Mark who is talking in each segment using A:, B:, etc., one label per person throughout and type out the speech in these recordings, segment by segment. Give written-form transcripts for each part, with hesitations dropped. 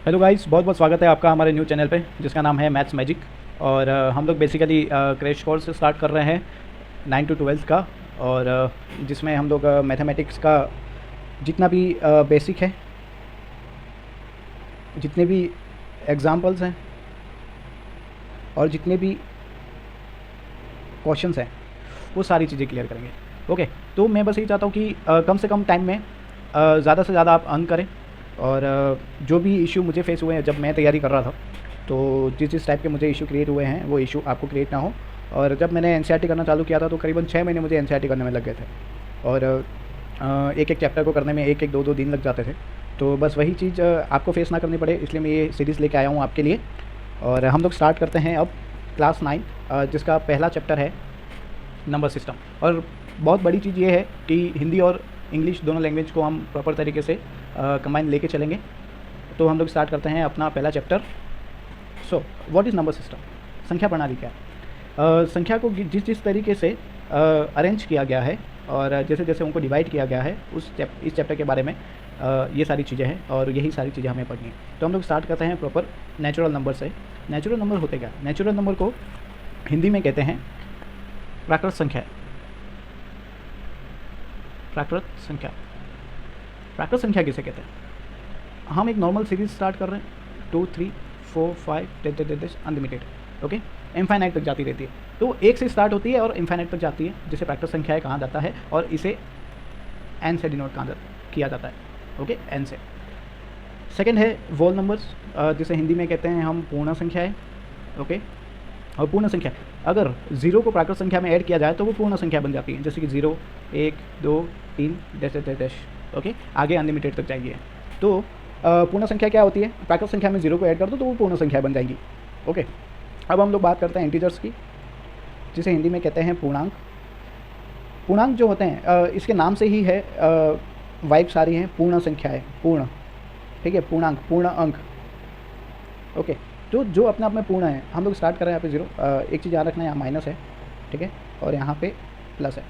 A: Hello guys, बहुत बहुत स्वागत है आपका हमारे न्यू चैनल पे जिसका नाम है मैथ्स मैजिक। और हम लोग बेसिकली क्रैश कोर्स स्टार्ट कर रहे हैं 9 to 12 का। और जिसमें हम लोग मैथमेटिक्स का जितना भी बेसिक है, जितने भी एग्जांपल्स हैं और जितने भी क्वेश्चंस हैं वो सारी चीज़ें क्लियर करेंगे। ओके, तो मैं बस यही चाहता हूँ कि कम से कम टाइम में ज़्यादा से ज़्यादा आप अर्न करें। और जो भी इशू मुझे फेस हुए हैं जब मैं तैयारी कर रहा था, तो जिस टाइप के मुझे इशू क्रिएट हुए हैं वो इशू आपको क्रिएट ना हो। और जब मैंने एनसीईआरटी करना चालू किया था तो करीबन 6 महीने मुझे एनसीईआरटी करने में लग गए थे। और एक एक चैप्टर को करने में एक एक दो दिन लग जाते थे। तो बस वही चीज़ आपको फेस ना करनी पड़े, इसलिए मैं ये सीरीज़ लेके आया हूँ आपके लिए। और हम लोग स्टार्ट करते हैं अब क्लास 9, जिसका पहला चैप्टर है नंबर सिस्टम। और बहुत बड़ी चीज़ ये है कि हिंदी और इंग्लिश दोनों लैंग्वेज को हम प्रॉपर तरीके से कंबाइन लेके चलेंगे। तो हम लोग स्टार्ट करते हैं अपना पहला chapter. So what is number system? संख्या प्रणाली क्या है? संख्या को जिस जिस तरीके से अरेंज किया गया है और जैसे जैसे उनको डिवाइड किया गया है इस चैप्टर के बारे में ये सारी चीज़ें हैं और यही सारी चीज़ें हमें पढ़नी है। तो हम लोग स्टार्ट करते हैं प्रॉपर नेचुरल नंबर से। नेचुरल नंबर होते क्या? नेचुरल नंबर को हिंदी में कहते हैं प्राकृत संख्या। प्राकृत संख्या, प्राकृत संख्या किसे कहते हैं? हम एक नॉर्मल सीरीज स्टार्ट कर रहे हैं 2 3 4 5 10 अनलिमिटेड। ओके, इनफाइनाइट तक जाती रहती है। तो एक से स्टार्ट होती है और इनफाइनाइट तक जाती है, जिसे प्राकृत संख्याएं कहा जाता है। और इसे एन से डिनोट किया जाता है। ओके, एन से। सेकंड है वोल नंबर्स, जिसे हिंदी में कहते हैं हम पूर्ण संख्याएं। ओके, और पूर्ण संख्या अगर जीरो को प्राकृत संख्या में ऐड किया जाए तो वो पूर्ण संख्या बन जाती है, जैसे कि 0 1 2 3 डैश। ओके, आगे अनलिमिटेड तक जाएगी। तो पूर्ण संख्या क्या होती है? प्राकृत संख्या में 0 को ऐड कर दो तो वो पूर्ण संख्या बन जाएगी। ओके, अब हम लोग बात करते हैं इंटीजर्स की, जिसे हिंदी में कहते हैं पूर्णांक। पूर्णांक जो होते हैं इसके नाम से ही है, वाइब सारी हैं पूर्ण संख्याएं, पूर्ण। ठीक है, पूर्णांक, पूर्ण अंक। ओके, तो जो अपने आप में पूर्ण है, हम लोग स्टार्ट कर रहे हैं यहाँ पे 0। एक चीज़ याद रखना, यहाँ माइनस है, ठीक है, और यहाँ पे प्लस है।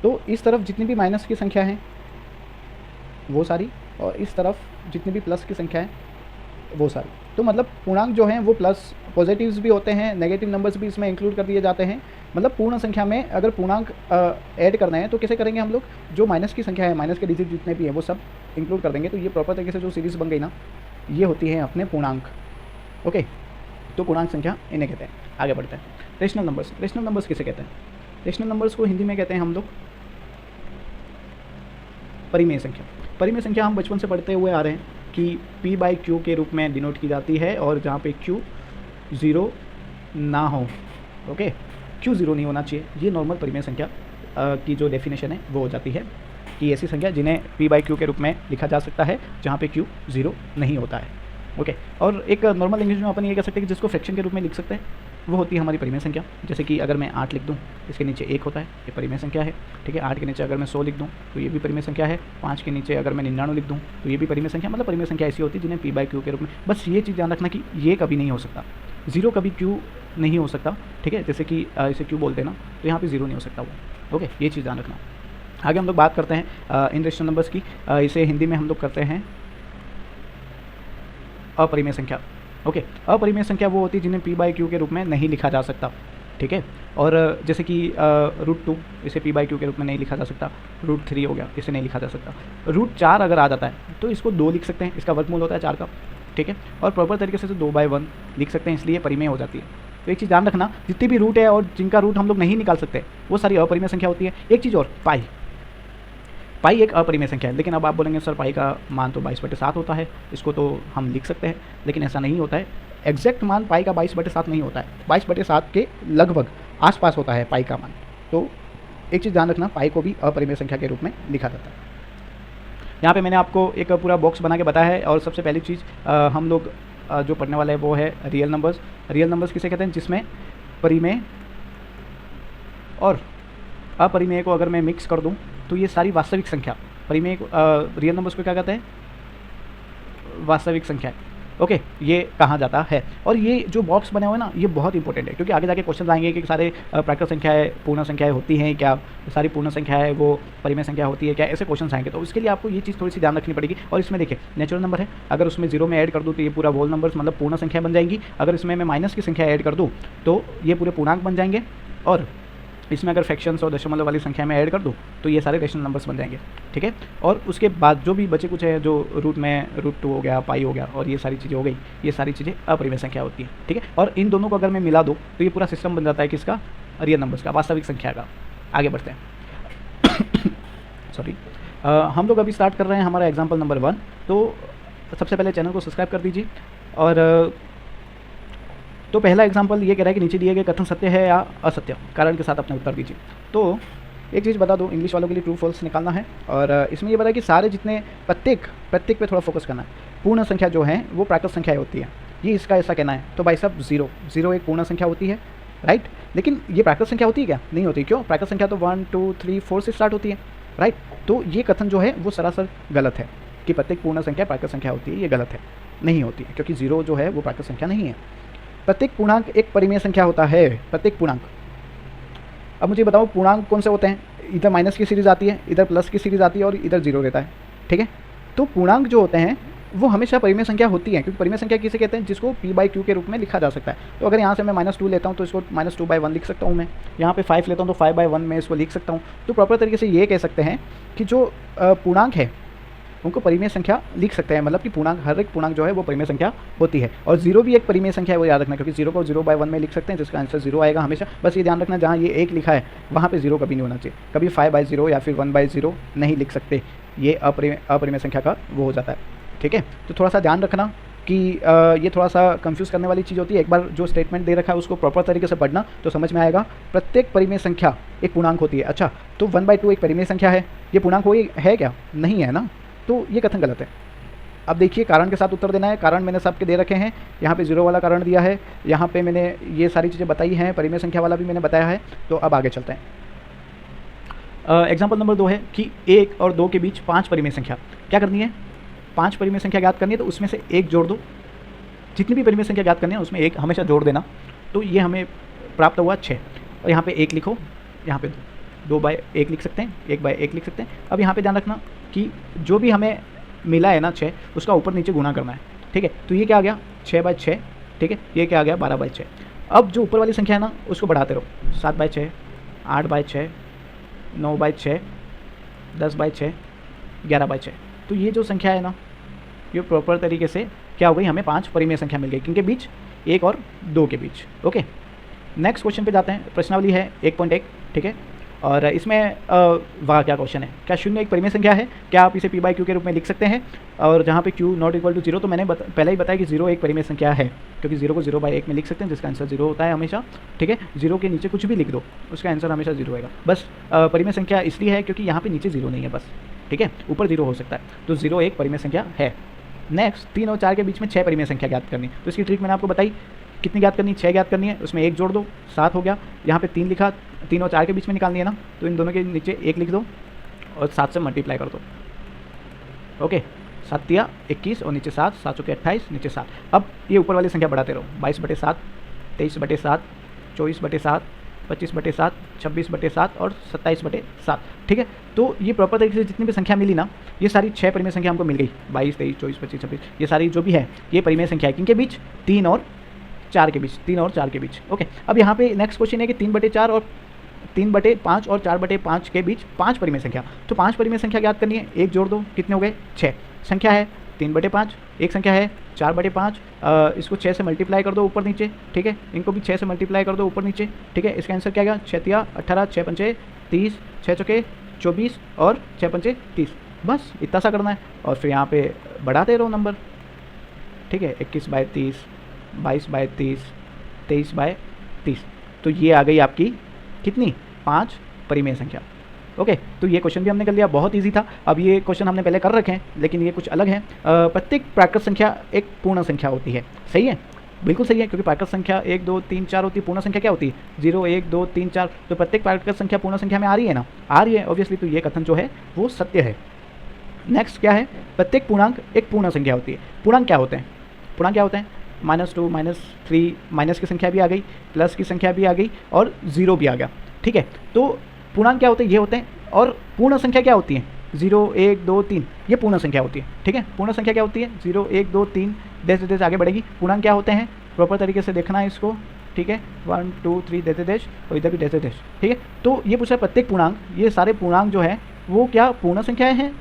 A: तो इस तरफ जितनी भी माइनस की संख्या है वो सारी, और इस तरफ जितनी भी प्लस की संख्या है वो सारी। तो मतलब पूर्णांक जो हैं वो प्लस पॉजिटिव्स भी होते हैं, नेगेटिव नंबर्स भी इसमें इंक्लूड कर दिए जाते हैं। मतलब पूर्ण संख्या में अगर पूर्णांक ऐड करना है तो कैसे करेंगे हम लोग? जो माइनस की संख्या है, माइनस के डिजिट जितने भी हैं वो सब इंक्लूड कर देंगे। तो ये प्रॉपर तरीके से जो सीरीज़ बन गई ना, ये होती है अपने पूर्णांक। ओके, तो पूर्णांक संख्या इन्हें कहते हैं। आगे बढ़ते हैं। Rational numbers. रेशनल नंबर्स किसे कहते हैं? रेशनल नंबर्स को हिंदी में कहते हैं हम लोग परिमेय संख्या। परिमेय संख्या हम बचपन से पढ़ते हुए आ रहे हैं कि p/q के रूप में डिनोट की जाती है, और जहाँ पे q 0 ना हो। ओके, q 0 नहीं होना चाहिए। ये नॉर्मल परिमेय संख्या की जो डेफिनेशन है वो हो जाती है कि ऐसी संख्या जिन्हें p/q के रूप में लिखा जा सकता है जहाँ पे q 0 नहीं होता है। ओके, और एक नॉर्मल इंग्लिश में अपन ये कह सकते हैं कि जिसको फ्रैक्शन के रूप में लिख सकते हैं वो होती है हमारी परिमेय संख्या। जैसे कि अगर मैं 8 लिख दूँ, इसके नीचे 1 होता है, ये परिमेय संख्या है। ठीक है, 8 के नीचे अगर मैं 100 लिख दूँ तो ये भी परिमेय संख्या है। 5 के नीचे अगर मैं 99 लिख दूँ तो ये भी परिमेय संख्या। मतलब परिमेय संख्या ऐसी होती है जिन्हें p/q के रूप में। बस ये चीज़ ध्यान रखना कि ये कभी नहीं हो सकता, 0 कभी q नहीं हो सकता। ठीक है, जैसे कि इसे q बोलते हैं ना, तो यहाँ पर 0 नहीं हो सकता वो। ओके, ये चीज़ ध्यान रखना। आगे हम लोग बात करते हैं इन रेशनल नंबर्स की। इसे हिंदी में हम लोग करते हैं अपरिमेय संख्या। ओके, अपरिमेय संख्या वो होती है जिन्हें p/q के रूप में नहीं लिखा जा सकता। ठीक है, और जैसे कि √2, इसे p/q के रूप में नहीं लिखा जा सकता। √3 हो गया, इसे नहीं लिखा जा सकता। √4 अगर आ जाता है तो इसको 2 लिख सकते हैं, इसका वर्गमूल होता है 4 का। ठीक है, और प्रॉपर तरीके से 2/1 लिख सकते हैं, इसलिए परिमेय हो जाती है। तो एक चीज़ ध्यान रखना, जितनी भी रूट है और जिनका रूट हम लोग नहीं निकाल सकते वो सारी अपरिमेय संख्या होती है। एक चीज़ और, पाई एक अपरिमेय संख्या है। लेकिन अब आप बोलेंगे सर पाई का मान तो 22/7 होता है, इसको तो हम लिख सकते हैं, लेकिन ऐसा नहीं होता है। एग्जैक्ट मान पाई का 22/7 नहीं होता है, 22/7 के लगभग आसपास होता है पाई का मान। तो एक चीज़ ध्यान रखना, पाई को भी अपरिमेय संख्या के रूप में लिखा जाता है। यहाँ पे मैंने आपको एक पूरा बॉक्स बना के बताया है। और सबसे पहली चीज़ हम लोग जो पढ़ने वाले हैं वो है रियल नंबर्स। रियल नंबर्स किसे कहते हैं? जिसमें परिमेय और अपरिमेय को अगर मैं मिक्स कर दूं तो ये सारी वास्तविक संख्या, परिमेय रियल नंबर्स को क्या कहते हैं? वास्तविक संख्या। ओके, ये कहा जाता है। और ये जो बॉक्स बने हुए हैं ना, ये बहुत इंपॉर्टेंट है, क्योंकि आगे जाके क्वेश्चन आएंगे कि सारे प्राकृत संख्याएं पूर्ण संख्याएं होती हैं क्या, सारी पूर्ण संख्याएं वो परिमेय संख्या होती है क्या, ऐसे क्वेश्चन आएंगे। तो इसके लिए आपको ये चीज़ थोड़ी सी ध्यान रखनी पड़ेगी। और इसमें देखिए नेचुरल नंबर है, अगर उसमें जीरो में ऐड कर दूँ तो ये पूरा होल नंबर्स मतलब पूर्ण संख्या बन जाएंगी। अगर इसमें मैं माइनस की संख्या ऐड कर दूँ तो ये पूरे पूर्णांक बन जाएंगे। और इसमें अगर फ्रैक्शंस और दशमलव वाली संख्या में ऐड कर दूँ तो ये सारे रेशनल नंबर्स बन जाएंगे, ठीक है। और उसके बाद जो भी बचे कुछ है, जो रूट में √2 हो गया, पाई हो गया, और ये सारी चीज़ें हो गई, ये सारी चीज़ें अपरिमेय संख्या होती है, ठीक है। और इन दोनों को अगर मैं मिला दूँ तो ये पूरा सिस्टम बन जाता है किसका, रियल नंबर्स का, वास्तविक संख्या का। आगे बढ़ते हैं सॉरी, हम लोग अभी स्टार्ट कर रहे हैं हमारा एग्जाम्पल नंबर 1। तो सबसे पहले चैनल को सब्सक्राइब कर दीजिए। और तो पहला एग्जाम्पल ये कह रहा है कि नीचे दिए गए कथन सत्य है या असत्य, कारण के साथ अपने उत्तर दीजिए। तो एक चीज़ बता दूं, इंग्लिश वालों के लिए ट्रू फॉल्स निकालना है। और इसमें ये बता कि सारे जितने प्रत्येक पे थोड़ा फोकस करना है। पूर्ण संख्या जो है वो प्राकृत संख्याएं होती है, ये इसका ऐसा कहना है। तो भाई साहब जीरो एक पूर्ण संख्या होती है, राइट। लेकिन ये प्राकृत संख्या होती है क्या? नहीं होती। क्यों? प्राकृत संख्या तो 1 2 3 4 से स्टार्ट होती है, राइट। तो ये कथन जो है वो सरासर गलत है कि प्रत्येक पूर्ण संख्या प्राकृत संख्या होती है, ये गलत है, नहीं होती है, क्योंकि जीरो जो है वो प्राकृत संख्या नहीं है। प्रत्येक पूर्णांक एक परिमेय संख्या होता है, प्रत्येक पूर्णांक। अब मुझे बताओ पूर्णांक कौन से होते हैं? इधर माइनस की सीरीज़ आती है, इधर प्लस की सीरीज़ आती है, और इधर जीरो रहता है, ठीक है। तो पूर्णांक जो होते हैं वो हमेशा परिमेय संख्या होती है, क्योंकि परिमेय संख्या किसे कहते हैं? जिसको p/q के रूप में लिखा जा सकता है। तो अगर यहाँ से मैं -2 लेता हूँ तो इसको -2/1 लिख सकता हूँ मैं। यहाँ पे 5 लेता हूँ तो 5/1 में इसको लिख सकता हूँ। तो प्रॉपर तरीके से ये कह सकते हैं कि जो पूर्णांक है उनको परिमेय संख्या लिख सकते हैं, मतलब कि पूर्णांक, हर एक पूर्णांक जो है वो परिमेय संख्या होती है। और जीरो भी एक परिमेय संख्या है, वो याद रखना, क्योंकि जीरो को 0/1 में लिख सकते हैं, जिसका आंसर जीरो आएगा हमेशा। बस ये ध्यान रखना, जहाँ ये 1 लिखा है वहाँ पे जीरो कभी नहीं होना चाहिए, कभी 5/0 या फिर 1/0 नहीं लिख सकते, ये अपरिमेय संख्या का वो हो जाता है, ठीक है। तो थोड़ा सा ध्यान रखना कि ये थोड़ा सा कंफ्यूज करने वाली चीज़ होती है। एक बार जो स्टेटमेंट दे रखा है उसको प्रॉपर तरीके से पढ़ना तो समझ में आएगा। प्रत्येक परिमेय संख्या एक पूर्णांक होती है। अच्छा, तो 1/2 एक परिमेय संख्या है, ये पूर्णांक कोई है क्या? नहीं है ना, तो ये कथन गलत है। अब देखिए, कारण के साथ उत्तर देना है। कारण मैंने सबके दे रखे हैं, यहाँ पे जीरो वाला कारण दिया है, यहाँ पे मैंने ये सारी चीज़ें बताई हैं, परिमेय संख्या वाला भी मैंने बताया है। तो अब आगे चलते हैं। एग्जाम्पल नंबर 2 है कि 1 और 2 के बीच 5 परिमेय संख्या क्या करनी है? 5 परिमेय संख्या ज्ञात करनी है, तो उसमें से 1 जोड़ दो। जितनी भी परिमेय संख्या ज्ञात करनी है उसमें 1 हमेशा जोड़ देना। तो ये हमें प्राप्त हुआ 6, और यहाँ पे 1 लिखो, यहाँ पे 2/1 लिख सकते हैं, 1/1 लिख सकते हैं। अब यहाँ पे ध्यान रखना कि जो भी हमें मिला है ना 6, उसका ऊपर नीचे गुणा करना है, ठीक है। तो ये क्या आ गया? 6/6, ठीक है। ये क्या आ गया? 12/6। अब जो ऊपर वाली संख्या है ना उसको बढ़ाते रहो, 7/6, 8/6, 9/6, 10/6, 11/6। तो ये जो संख्या है ना, ये प्रॉपर तरीके से क्या हो गई? हमें 5 परिमेय संख्या मिल गई, किनके बीच? 1 और 2 के बीच। ओके, नेक्स्ट क्वेश्चन पे जाते हैं। प्रश्नावली है 1.1, ठीक है। और इसमें वाह क्या क्वेश्चन है, क्या 0 एक परिमेय संख्या है? क्या आप इसे p/q के रूप में लिख सकते हैं? और जहाँ पे q ≠ 0, तो मैंने पहले ही बताया कि 0 एक परिमेय संख्या है, क्योंकि 0 को 0/1 में लिख सकते हैं, जिसका आंसर 0 होता है हमेशा, ठीक है। 0 के नीचे कुछ भी लिख दो, उसका आंसर हमेशा 0 होगा। बस परिमेय संख्या इसलिए है क्योंकि यहाँ पर नीचे 0 नहीं है, बस, ठीक है। ऊपर 0 हो सकता है, तो 0 एक परिमेय संख्या है। नेक्स्ट, 3 और 4 के बीच में 6 परिमेय संख्या ज्ञात करनी। तो इसकी ट्रिक मैंने आपको बताई, कितनी ज्ञात करनी? 6 ज्ञात करनी है, उसमें 1 जोड़ दो, 7 हो गया। यहाँ पे 3 लिखा, 3 और 4 के बीच में निकालनी है ना, तो इन दोनों के नीचे 1 लिख दो और 7 से मल्टीप्लाई कर दो। ओके, 7 या 21 और नीचे 7, 7 चौके 28, नीचे 7। अब ये ऊपर वाली संख्या बढ़ाते रहो, 22/7, 23/7, 24/7, 25/7, 26/7 और 27/7, ठीक है। तो ये प्रॉपर तरीके से जितनी भी संख्या मिली ना, ये सारी 6 परिमेय संख्या हमको मिल गई। 22, 23, 24, 25, 26, ये सारी जो भी है ये परिमेय संख्या है, किनके बीच? 3 और 4 के बीच, 3 और 4 के बीच। ओके, अब यहाँ पे नेक्स्ट क्वेश्चन है कि 3/4 और 3/5 और 4/5 के बीच 5 परिमेय संख्या। तो 5 परिमेय संख्या ज्ञात करनी है, 1 जोड़ दो, कितने हो गए? 6। संख्या है 3/5, एक संख्या है 4/5, इसको 6 से मल्टीप्लाई कर दो ऊपर नीचे, ठीक है। इनको भी 6 से मल्टीप्लाई कर दो ऊपर नीचे, ठीक है। इसका आंसर क्या गया? 6 × 18, 6×5 30, 6 चौके 24 और 6×5 30। बस इतना सा करना है, और फिर यहाँ पे बढ़ाते रहो नंबर, ठीक है। 21/30, 22/30, 23/30। तो ये आ गई आपकी कितनी? 5 परिमेय संख्या। ओके, तो ये क्वेश्चन भी हमने कर लिया, बहुत इजी था। अब ये क्वेश्चन हमने पहले कर रखे हैं, लेकिन ये कुछ अलग है। प्रत्येक प्राकृत संख्या एक पूर्ण संख्या होती है, सही है, बिल्कुल सही है, क्योंकि प्राकृत संख्या 1 2 3 4 होती है। पूर्ण संख्या क्या होती है? 0 1 2 3 4। तो प्रत्येक प्राकृत संख्या पूर्ण संख्या में आ रही है ना, आ रही है ऑब्वियसली। तो ये कथन जो है वो सत्य है। नेक्स्ट क्या है? प्रत्येक पूर्णांक एक पूर्ण संख्या होती है। पूर्णांक क्या होते हैं? पूर्णांक क्या होते हैं? -2, -3, माइनस की संख्या भी आ गई, प्लस की संख्या भी आ गई और 0 भी आ गया, ठीक है। तो पूर्णांक क्या होते हैं? ये होते हैं। और पूर्ण संख्या क्या होती है? 0, 1, 2, 3, ये पूर्ण संख्या होती है, ठीक है। पूर्ण संख्या क्या होती है? 0, 1, 2, 3 जैसे जैसे आगे बढ़ेगी। पूर्णांक क्या होते हैं? प्रॉपर तरीके से देखना है इसको, ठीक है। 1, 2, 3 जैसे देश और इधर भी जैसे देश, ठीक है। तो ये पूछा प्रत्येक पूर्णांक, ये सारे पूर्णांक जो है वो क्या पूर्ण संख्याएं हैं?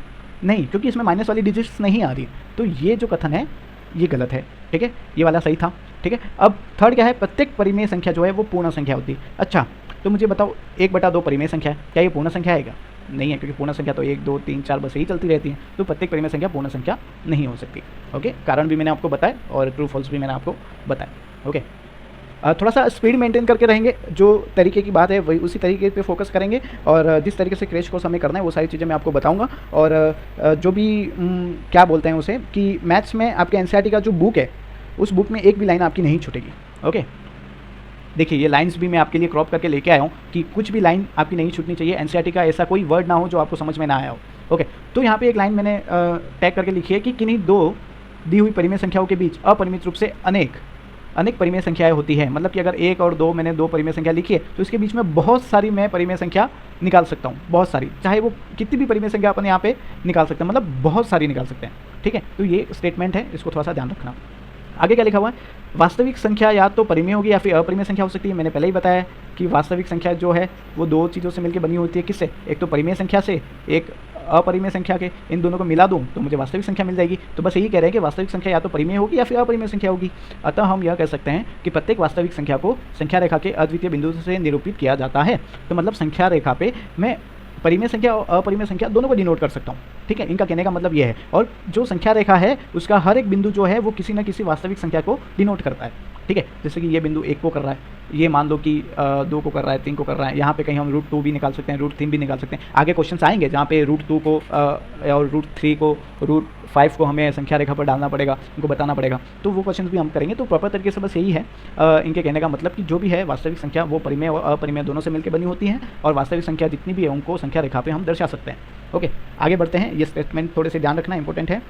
A: नहीं, क्योंकि इसमें माइनस वाली डिजिट्स नहीं आ रही। तो ये जो कथन है ये गलत है, ठीक है। ये वाला सही था, ठीक है। अब थर्ड क्या है? प्रत्येक परिमेय संख्या जो है वो पूर्ण संख्या होती है। अच्छा, तो मुझे बताओ 1/2 परिमेय संख्या है, क्या ये पूर्ण संख्या है क्या? नहीं है, क्योंकि पूर्ण संख्या तो 1, 2, 3, 4 बस यही चलती रहती है। तो प्रत्येक परिमेय संख्या पूर्ण संख्या नहीं हो सकती। ओके, कारण भी मैंने आपको बताया और ट्रू फॉल्स भी मैंने आपको बताया। ओके, थोड़ा सा स्पीड मेंटेन करके रहेंगे, जो तरीके की बात है वही उसी तरीके पे फोकस करेंगे और जिस तरीके से क्रैश कोर्स हमें करना है वो सारी चीज़ें मैं आपको बताऊंगा। और जो भी क्या बोलते हैं उसे कि मैथ्स में आपके एनसीईआरटी का जो बुक है उस बुक में एक भी लाइन आपकी नहीं छूटेगी। ओके, देखिए ये लाइंस भी मैं आपके लिए क्रॉप करके लेके आया हूँ कि कुछ भी लाइन आपकी नहीं छूटनी चाहिए। एनसीईआरटी का ऐसा कोई वर्ड ना हो जो आपको समझ में ना आया हो। ओके, तो यहाँ पे एक लाइन मैंने टैग करके लिखी है कि किन्हीं दो दी हुई परिमेय संख्याओं के बीच अपरिमित रूप से अनेक परिमेय संख्याएं होती है। मतलब कि अगर 1 और 2 मैंने 2 परिमेय संख्या लिखी है तो इसके बीच में बहुत सारी मैं परिमेय संख्या निकाल सकता हूँ, बहुत सारी, चाहे वो कितनी भी परिमेय संख्या अपन यहाँ पे निकाल सकते हैं, मतलब बहुत सारी निकाल सकते हैं, ठीक है। तो ये स्टेटमेंट है, इसको थोड़ा सा ध्यान रखना। आगे क्या लिखा हुआ है? वास्तविक संख्या या तो परिमेय होगी या फिर अपरिमेय संख्या हो सकती है। मैंने पहले ही बताया कि वास्तविक संख्या जो है वो दो चीज़ों से मिलकर बनी होती है। किससे? एक तो परिमेय संख्या से, एक अपरिमेय संख्या के। इन दोनों को मिला दूं तो मुझे वास्तविक संख्या मिल जाएगी। तो बस यही कह रहे हैं कि वास्तविक संख्या या तो परिमेय होगी या फिर अपरिमेय संख्या होगी। अतः हम यह कह सकते हैं कि प्रत्येक वास्तविक संख्या को संख्या रेखा के अद्वितीय बिंदु से निरूपित किया जाता है। तो मतलब संख्या रेखा पे मैं परिमेय संख्या और अपरिमेय संख्या दोनों को डिनोट कर सकता हूँ, ठीक है। इनका कहने का मतलब ये है। और जो संख्या रेखा है उसका हर एक बिंदु जो है वो किसी न किसी वास्तविक संख्या को डिनोट करता है, ठीक है। जैसे कि ये बिंदु 1 को कर रहा है, ये मान लो कि 2 को कर रहा है, 3 को कर रहा है। यहाँ पे कहीं हम √2 भी निकाल सकते हैं, √3 भी निकाल सकते हैं। आगे क्वेश्चंस आएंगे जहाँ पे √2 को और √3 को, √5 को हमें संख्या रेखा पर डालना पड़ेगा, उनको बताना पड़ेगा। तो वो क्वेश्चंस भी हम करेंगे। तो प्रॉपर तरीके से बस यही है इनके कहने का मतलब कि जो भी है वास्तविक संख्या वो परिमेय और अपरिमेय दोनों से मिलकर बनी होती है और वास्तविक संख्या जितनी भी है उनको संख्या रेखा पर हम दर्शा सकते हैं। ओके, आगे बढ़ते हैं। ये स्टेटमेंट थोड़े से ध्यान रखना इंपॉर्टेंट है।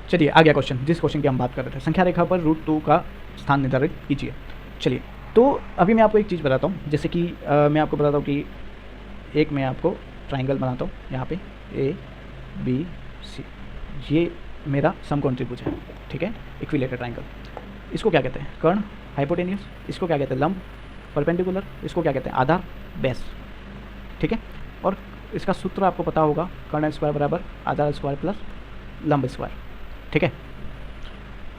A: चलिए आ गया क्वेश्चन, जिस क्वेश्चन की हम बात कर रहे थे, संख्या रेखा पर √2 का स्थान निर्धारित कीजिए। चलिए, तो अभी मैं आपको एक चीज़ बताता हूँ। जैसे कि मैं आपको बताता हूँ कि एक मैं आपको ट्राइंगल बनाता हूँ यहाँ पे ABC, ये मेरा समकोण त्रिभुज है, ठीक है, इक्विलेटरल ट्राइंगल। इसको क्या कहते हैं? कर्ण, हाइपोटेन्यूस। इसको क्या कहते हैं? लंब, परपेंडिकुलर। इसको क्या कहते हैं? आधार, बेस, ठीक है। और इसका सूत्र आपको पता होगा, कर्ण स्क्वायर बराबर आधार स्क्वायर प्लस लंब स्क्वायर, ठीक है।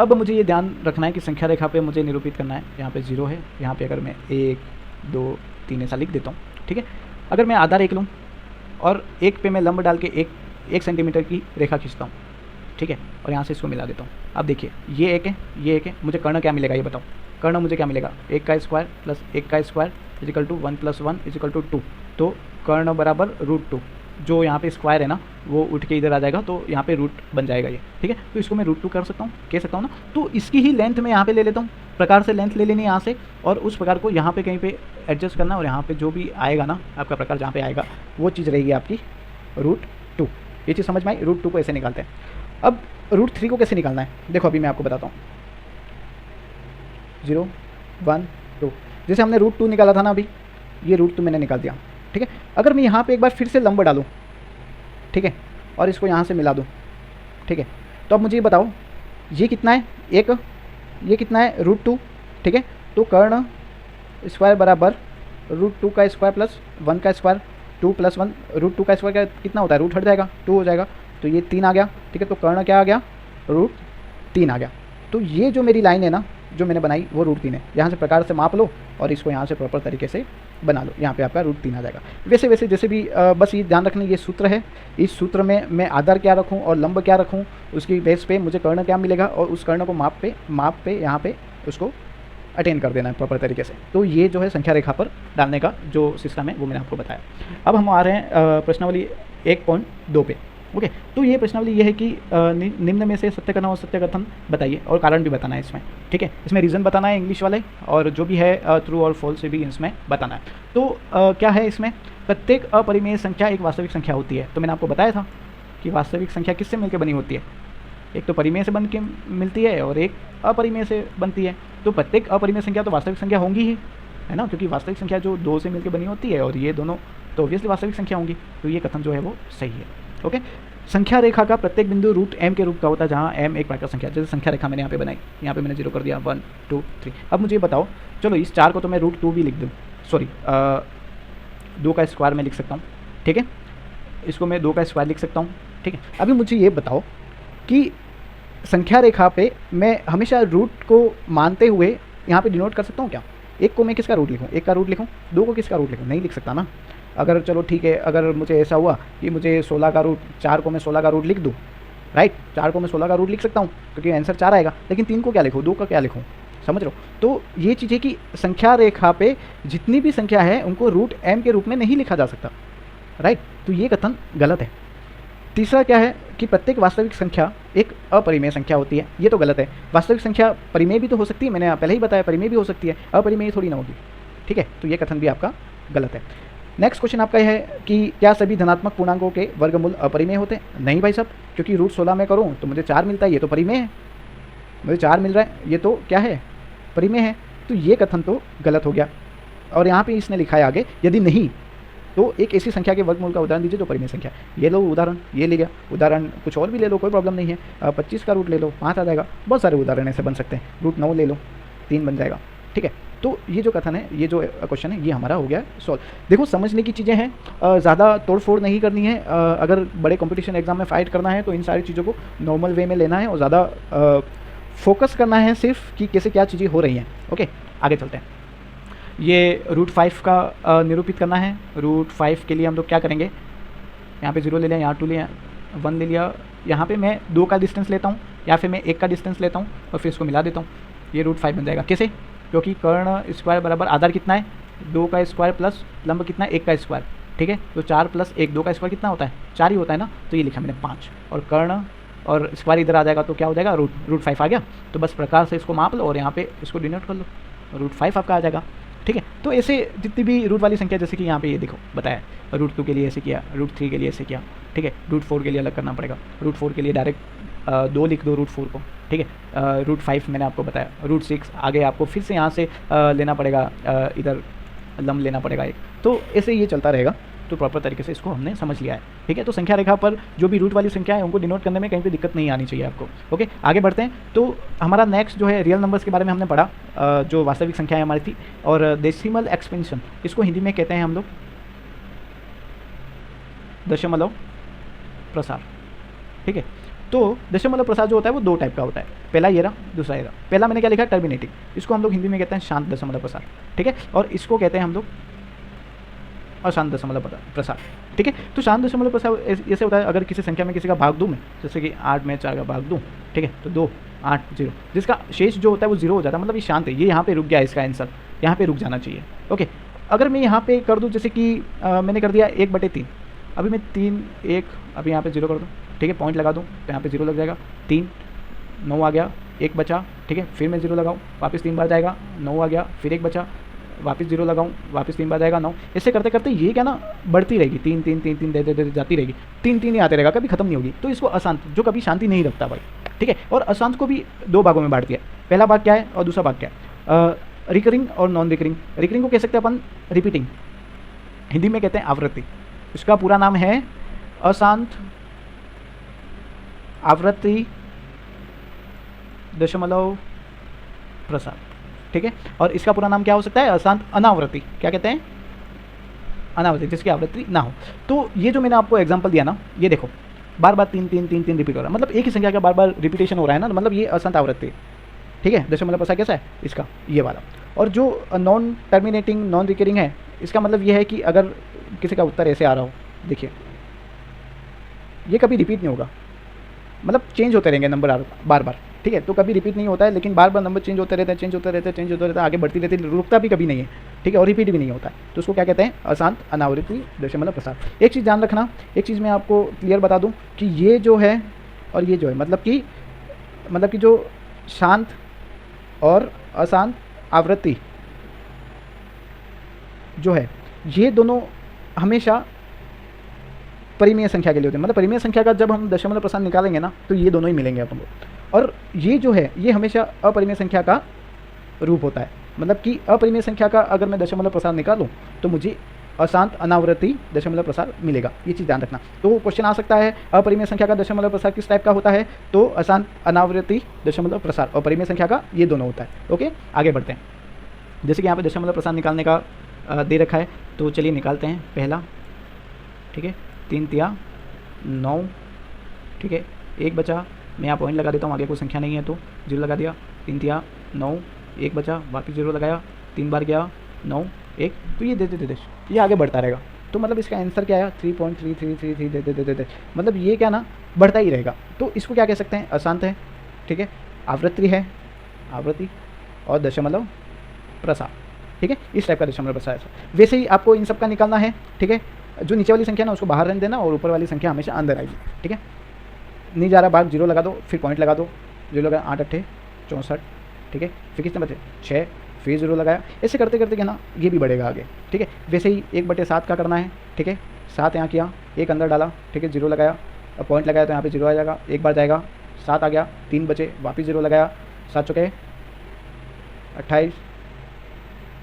A: अब मुझे ये ध्यान रखना है कि संख्या रेखा पे मुझे निरूपित करना है। यहाँ पे 0 है, यहाँ पे अगर मैं 1, 2, 3 ऐसा लिख देता हूँ, ठीक है। अगर मैं आधार 1 लूँ और 1 पे मैं लंब डाल के 1 सेंटीमीटर की रेखा खींचता हूँ, ठीक है, और यहाँ से इसको मिला देता हूँ। अब देखिए ये 1 है, ये 1 है, मुझे कर्ण क्या मिलेगा ये बताओ? कर्ण मुझे क्या मिलेगा? 1 का स्क्वायर प्लस 1 का square equal to 1 + 1 equal to 2। तो कर्ण बराबर √2, जो यहाँ पे स्क्वायर है ना वो उठ के इधर आ जाएगा, तो यहाँ पे रूट बन जाएगा ये, ठीक है। तो इसको मैं √2 कर सकता हूँ, कह सकता हूँ ना। तो इसकी ही लेंथ मैं यहाँ पे ले लेता हूँ, प्रकार से लेंथ ले लेनी है यहाँ से, और उस प्रकार को यहाँ पे कहीं पे एडजस्ट करना, और यहाँ पे जो भी आएगा ना आपका प्रकार जहाँ पे आएगा वो चीज़ रहेगी आपकी √2। ये चीज़ समझ में आई? √2 को ऐसे निकालते हैं। अब √3 को कैसे निकालना है देखो, अभी मैं आपको बताता हूँ। 0, 1, 2, जैसे हमने √2 निकाला था ना, अभी ये √2 मैंने निकाल दिया, ठीक है। अगर मैं यहाँ पे एक बार फिर से लंब डालूँ, ठीक है, और इसको यहाँ से मिला दूँ, ठीक है, तो अब मुझे ये बताओ ये कितना है? ये कितना है? √2, ठीक है। तो कर्ण स्क्वायर बराबर √2 का स्क्वायर प्लस 1 का स्क्वायर, 2 + 1, √2 का स्क्वायर कितना होता है? रूट हट जाएगा, 2 हो जाएगा, तो ये 3 आ गया, ठीक है। तो कर्ण क्या आ गया? √3 आ गया। तो ये जो मेरी लाइन है ना जो मैंने बनाई वो √3 है। यहाँ से प्रकार से माप लो और इसको यहाँ से प्रॉपर तरीके से बना लो, यहाँ पे आपका √3 आ जाएगा। वैसे वैसे जैसे भी बस ये ध्यान रखना, ये सूत्र है, इस सूत्र में मैं आधार क्या रखूँ और लंब क्या रखूँ, उसकी बेस पे मुझे कर्ण क्या मिलेगा, और उस कर्ण को माप पे यहाँ पे उसको अटेन कर देना है प्रॉपर तरीके से। तो ये जो है संख्या रेखा पर डालने का जो सिस्टम है वो मैंने आपको बताया। अब हम आ रहे हैं प्रश्नावली 1.2 पे। ओके, तो ये प्रश्नावली ये है कि निम्न में से सत्य कथन और सत्य कथन बताइए, और कारण भी बताना है इसमें, ठीक है। इसमें रीज़न बताना है इंग्लिश वाले, और जो भी है ट्रू और फॉल्स भी इसमें बताना है। तो क्या है इसमें? प्रत्येक अपरिमेय संख्या एक वास्तविक संख्या होती है। तो मैंने आपको बताया था कि वास्तविक संख्या किससे मिलकर बनी होती है? एक तो परिमेय से बन के मिलती है और एक अपरिमेय से बनती है। तो प्रत्येक अपरिमेय संख्या तो वास्तविक संख्या होंगी ही, है ना, क्योंकि वास्तविक संख्या जो दो से मिलकर बनी होती है और ये दोनों तो ऑब्वियसली वास्तविक संख्या होंगी। तो ये कथन जो है वो सही है। ओके, संख्या रेखा का प्रत्येक बिंदु रूट m के रूप का होता है, जहाँ m एक प्राकृत संख्या, जैसे संख्या रेखा मैंने यहाँ पे बनाई, यहाँ पे मैंने 0 कर दिया, 1 2 3। अब मुझे ये बताओ, चलो इस 4 को तो मैं √2 भी लिख दूँ, सॉरी 2 का स्क्वायर में लिख सकता हूँ, ठीक है, इसको मैं 2 का स्क्वायर लिख सकता हूँ, ठीक है। अभी मुझे ये बताओ कि संख्या रेखा पे मैं हमेशा रूट को मानते हुए यहाँ पे डिनोट कर सकता हूँ क्या? एक को मैं किसका रूट लिखूँ? एक का रूट लिखूँ? 2 को किसका रूट लिखूँ? नहीं लिख सकता ना। अगर चलो ठीक है, अगर मुझे ऐसा हुआ कि मुझे 16 का रूट, 4 को मैं 16 का रूट लिख दूँ, राइट, 4 को मैं 16 का रूट लिख सकता हूँ क्योंकि आंसर 4 आएगा, लेकिन 3 को क्या लिखूँ, 2 का क्या लिखूँ? समझ रहे हो? तो ये चीज़ है कि संख्या रेखा पे जितनी भी संख्या है उनको रूट m के रूप में नहीं लिखा जा सकता, राइट। तो ये कथन गलत है। तीसरा क्या है कि प्रत्येक वास्तविक संख्या एक अपरिमेय संख्या होती है, ये तो गलत है। वास्तविक संख्या परिमेय भी तो हो सकती है, मैंने पहले ही बताया परिमेय भी हो सकती है, अपरिमेय थोड़ी ना होगी, ठीक है। तो ये कथन भी आपका गलत है। नेक्स्ट क्वेश्चन आपका यह है कि क्या सभी धनात्मक पूर्णांकों के वर्गमूल अपरिमेय होते हैं? नहीं भाई साहब, क्योंकि रूट 16 में करूँ तो मुझे 4 मिलता है, ये तो परिमेय है, मुझे 4 मिल रहा है, ये तो क्या है, परिमेय है। तो ये कथन तो गलत हो गया। और यहाँ पे इसने लिखा है आगे, यदि नहीं तो एक ऐसी संख्या के वर्गमूल का उदाहरण दीजिए जो परिमेय संख्या। ये लो उदाहरण, ये ले गया उदाहरण, कुछ और भी ले लो, कोई प्रॉब्लम नहीं है। 25 का रूट ले लो, 5 आ जाएगा। बहुत सारे उदाहरण ऐसे बन सकते हैं। रूट 9 ले लो, 3 बन जाएगा, ठीक है। तो ये जो कथन है, ये जो क्वेश्चन है, ये हमारा हो गया सॉल्व। देखो समझने की चीज़ें हैं, ज़्यादा तोड़फोड़ नहीं करनी है। अगर बड़े कंपटीशन एग्जाम में फाइट करना है तो इन सारी चीज़ों को नॉर्मल वे में लेना है और ज़्यादा फोकस करना है सिर्फ कि कैसे क्या चीज़ें हो रही हैं। ओके, आगे चलते हैं। ये रूट 5 का निरूपित करना है। रूट 5 के लिए हम लोग क्या करेंगे, यहाँ पे 0 ले लिया, यहाँ 2 लिया, 1 ले लिया, यहाँ पे मैं 2 का डिस्टेंस लेता हूँ या फिर मैं 1 का डिस्टेंस लेता हूँ और फिर इसको मिला देता हूँ। ये रूट 5 बन जाएगा। कैसे? क्योंकि कर्ण स्क्वायर बराबर आधार कितना है, 2 का स्क्वायर प्लस लंब कितना है, 1 का स्क्वायर, ठीक है। तो 4 + 1, 2 का स्क्वायर कितना होता है, 4 ही होता है ना। तो ये लिखा मैंने 5, और कर्ण और स्क्वायर इधर आ जाएगा तो क्या हो जाएगा, रूट 5 आ गया। तो बस प्रकार से इसको माप लो और यहाँ पे इसको डिनोट कर लो, रूट 5 आपका आ जाएगा, ठीक है। तो ऐसे जितनी भी रूट वाली संख्या, जैसे कि यहाँ पे ये देखो बताया, रूट 2 के लिए ऐसे किया, रूट 3 के लिए ऐसे किया, ठीक है। रूट 4 के लिए अलग करना पड़ेगा, रूट 4 के लिए डायरेक्ट 2 लिख दो रूट 4 को, ठीक है। रूट 5 मैंने आपको बताया, रूट 6 आगे आपको फिर से यहाँ से लेना पड़ेगा, इधर लंब लेना पड़ेगा एक। तो ऐसे ये चलता रहेगा। तो प्रॉपर तरीके से इसको हमने समझ लिया है, ठीक है। तो संख्या रेखा पर जो भी रूट वाली संख्या है उनको डिनोट करने में कहीं पे दिक्कत नहीं आनी चाहिए आपको। ओके, आगे बढ़ते हैं। तो हमारा नेक्स्ट जो है रियल नंबर्स के बारे में हमने पढ़ा, जो वास्तविक संख्याएं हमारी थी, और डेसिमल एक्सपेंशन, इसको हिंदी में कहते हैं हम लोग दशमलव प्रसार, ठीक है। तो दशमलव प्रसार जो होता है वो 2 टाइप का होता है, पहला ये रहा, दूसरा ये रहा। पहला मैंने क्या लिखा, टर्मिनेटिंग, इसको हम लोग हिंदी में कहते हैं शांत दशमलव प्रसार, ठीक है। और इसको कहते हैं हम लोग अशांत दशमलव प्रसार, ठीक है। तो शांत दशमलव प्रसार ऐसे होता है, अगर किसी संख्या में किसी का भाग दूँ मैं, जैसे कि 8 में 4 का भाग दूँ, ठीक है, तो 2 8 0, जिसका शेष जो होता है वो 0 हो जाता है, मतलब ये शांत है, ये यहाँ पे रुक गया, इसका आंसर यहाँ पे रुक जाना चाहिए। ओके, अगर मैं यहाँ पे कर दूँ, जैसे कि मैंने कर दिया 1/3, अभी मैं 3 1, अभी यहाँ पे 0 कर दूँ, ठीक है, पॉइंट लगा दूँ तो यहाँ पे 0 लग जाएगा, 3 9 आ गया, 1 बचा, ठीक है, फिर मैं 0 लगाऊँ, वापस 3 बार जाएगा, 9 आ गया, फिर 1 बचा, वापस 0 लगाऊँ, वापस 3 बार जाएगा, 9। ऐसे करते करते ये क्या ना बढ़ती रहेगी, 3 3 3 3 दे दे जाती रहेगी, 3 3 ही आते रहेगा, कभी खत्म नहीं होगी। तो इसको अशांत, जो कभी शांति नहीं रखता भाई, ठीक है। और अशांत को भी 2 भागों में बांट दिया, पहला भाग क्या है और दूसरा भाग क्या है, रिकरिंग और नॉन रिकरिंग। रिकरिंग को कह सकते हैं अपन रिपीटिंग, हिंदी में कहते हैं आवृत्ति। इसका पूरा नाम है अशांत आवृत्ति दशमलव प्रसार, ठीक है। और इसका पूरा नाम क्या हो सकता है, अशांत अनावृत्ति। क्या कहते हैं, अनावृत्ति, जिसकी आवृत्ति ना हो। तो ये जो मैंने आपको एग्जांपल दिया ना, ये देखो बार बार 3 3 3 3 रिपीट हो रहा है, मतलब एक ही संख्या का बार बार रिपीटेशन हो रहा है ना, मतलब ये अशांत आवृत्ति, ठीक है। दशमलव प्रसार कैसा है इसका, ये वाला। और जो नॉन टर्मिनेटिंग नॉन रिकरिंग है, इसका मतलब ये है कि अगर किसी का उत्तर ऐसे आ रहा हो, देखिए ये कभी रिपीट नहीं होगा, मतलब चेंज होते रहेंगे नंबर बार बार, ठीक है। तो कभी रिपीट नहीं होता है, लेकिन बार बार नंबर चेंज होते रहते हैं, चेंज होते रहते हैं, चेंज होते रहते हैं, आगे बढ़ती रहती है, रुकता भी कभी नहीं है, ठीक है, और रिपीट भी नहीं होता है। तो उसको क्या कहते हैं, अशांत अनावृत्ति दशमलव प्रसार। एक चीज़ ध्यान रखना, एक चीज़ मैं आपको क्लियर बता दूं कि ये जो है और ये जो है, मतलब कि जो शांत और अशांत आवृत्ति जो है, ये दोनों हमेशा अपरिमेय संख्या के लिए होते हैं। मतलब परिमेय संख्या का जब हम दशमलव प्रसाद निकालेंगे ना तो ये दोनों ही मिलेंगे अपन को। और ये जो है ये हमेशा अपरिमेय संख्या का रूप होता है। मतलब कि अपरिमेय संख्या का अगर मैं दशमलव प्रसाद निकालूं तो मुझे अशांत अनावृत्ति दशमलव प्रसार मिलेगा। ये चीज़ ध्यान रखना। तो क्वेश्चन आ सकता है अपरिमेय संख्या का दशमलव प्रसार किस टाइप का होता है, तो अशांत अनावृत्ति दशमलव प्रसार और परिमेय संख्या का ये दोनों होता है। ओके, आगे बढ़ते हैं। जैसे कि यहाँ पे दशमलव प्रसार निकालने का दे रखा है, तो चलिए निकालते हैं। पहला, ठीक है, 3 तिया 9, ठीक है, 1 बचा। मैं यहाँ पॉइंट लगा देता हूँ, आगे कोई संख्या नहीं है तो 0 लगा दिया। 3 तिया 9, 1 बचा, वापस 0 लगाया, 3 बार गया 9 1, तो ये दे ये आगे बढ़ता रहेगा। तो मतलब इसका आंसर क्या आया 3.3333 दे मतलब ये क्या ना बढ़ता ही रहेगा। तो इसको क्या कह सकते हैं, अशांत है, ठीक है, आवृत्ति है, आवृत्ति और दशमलव प्रसार, ठीक है, इस टाइप का दशमलव प्रसार है। वैसे ही आपको इन सब का निकालना है, ठीक है। जो नीचे वाली संख्या ना उसको बाहर रहने देना और ऊपर वाली संख्या हमेशा अंदर आएगी, ठीक है। नहीं जा रहा भाग 0 लगा दो, फिर पॉइंट लगा दो, 0 लगा 8 8 64, ठीक है, फिर कितने बचे 6, फिर 0 लगाया। ऐसे करते करते क्या ना ये भी बढ़ेगा आगे, ठीक है। वैसे ही 1/7 का करना है, ठीक है, 7 यहाँ किया, 1 अंदर डाला, ठीक है, 0 लगाया, अब पॉइंट लगाया तो यहाँ पे 0 आ जाएगा, एक बार जाएगा, 7 आ गया, 3 बचे, वापस 0 लगाया, 7 चुके 28,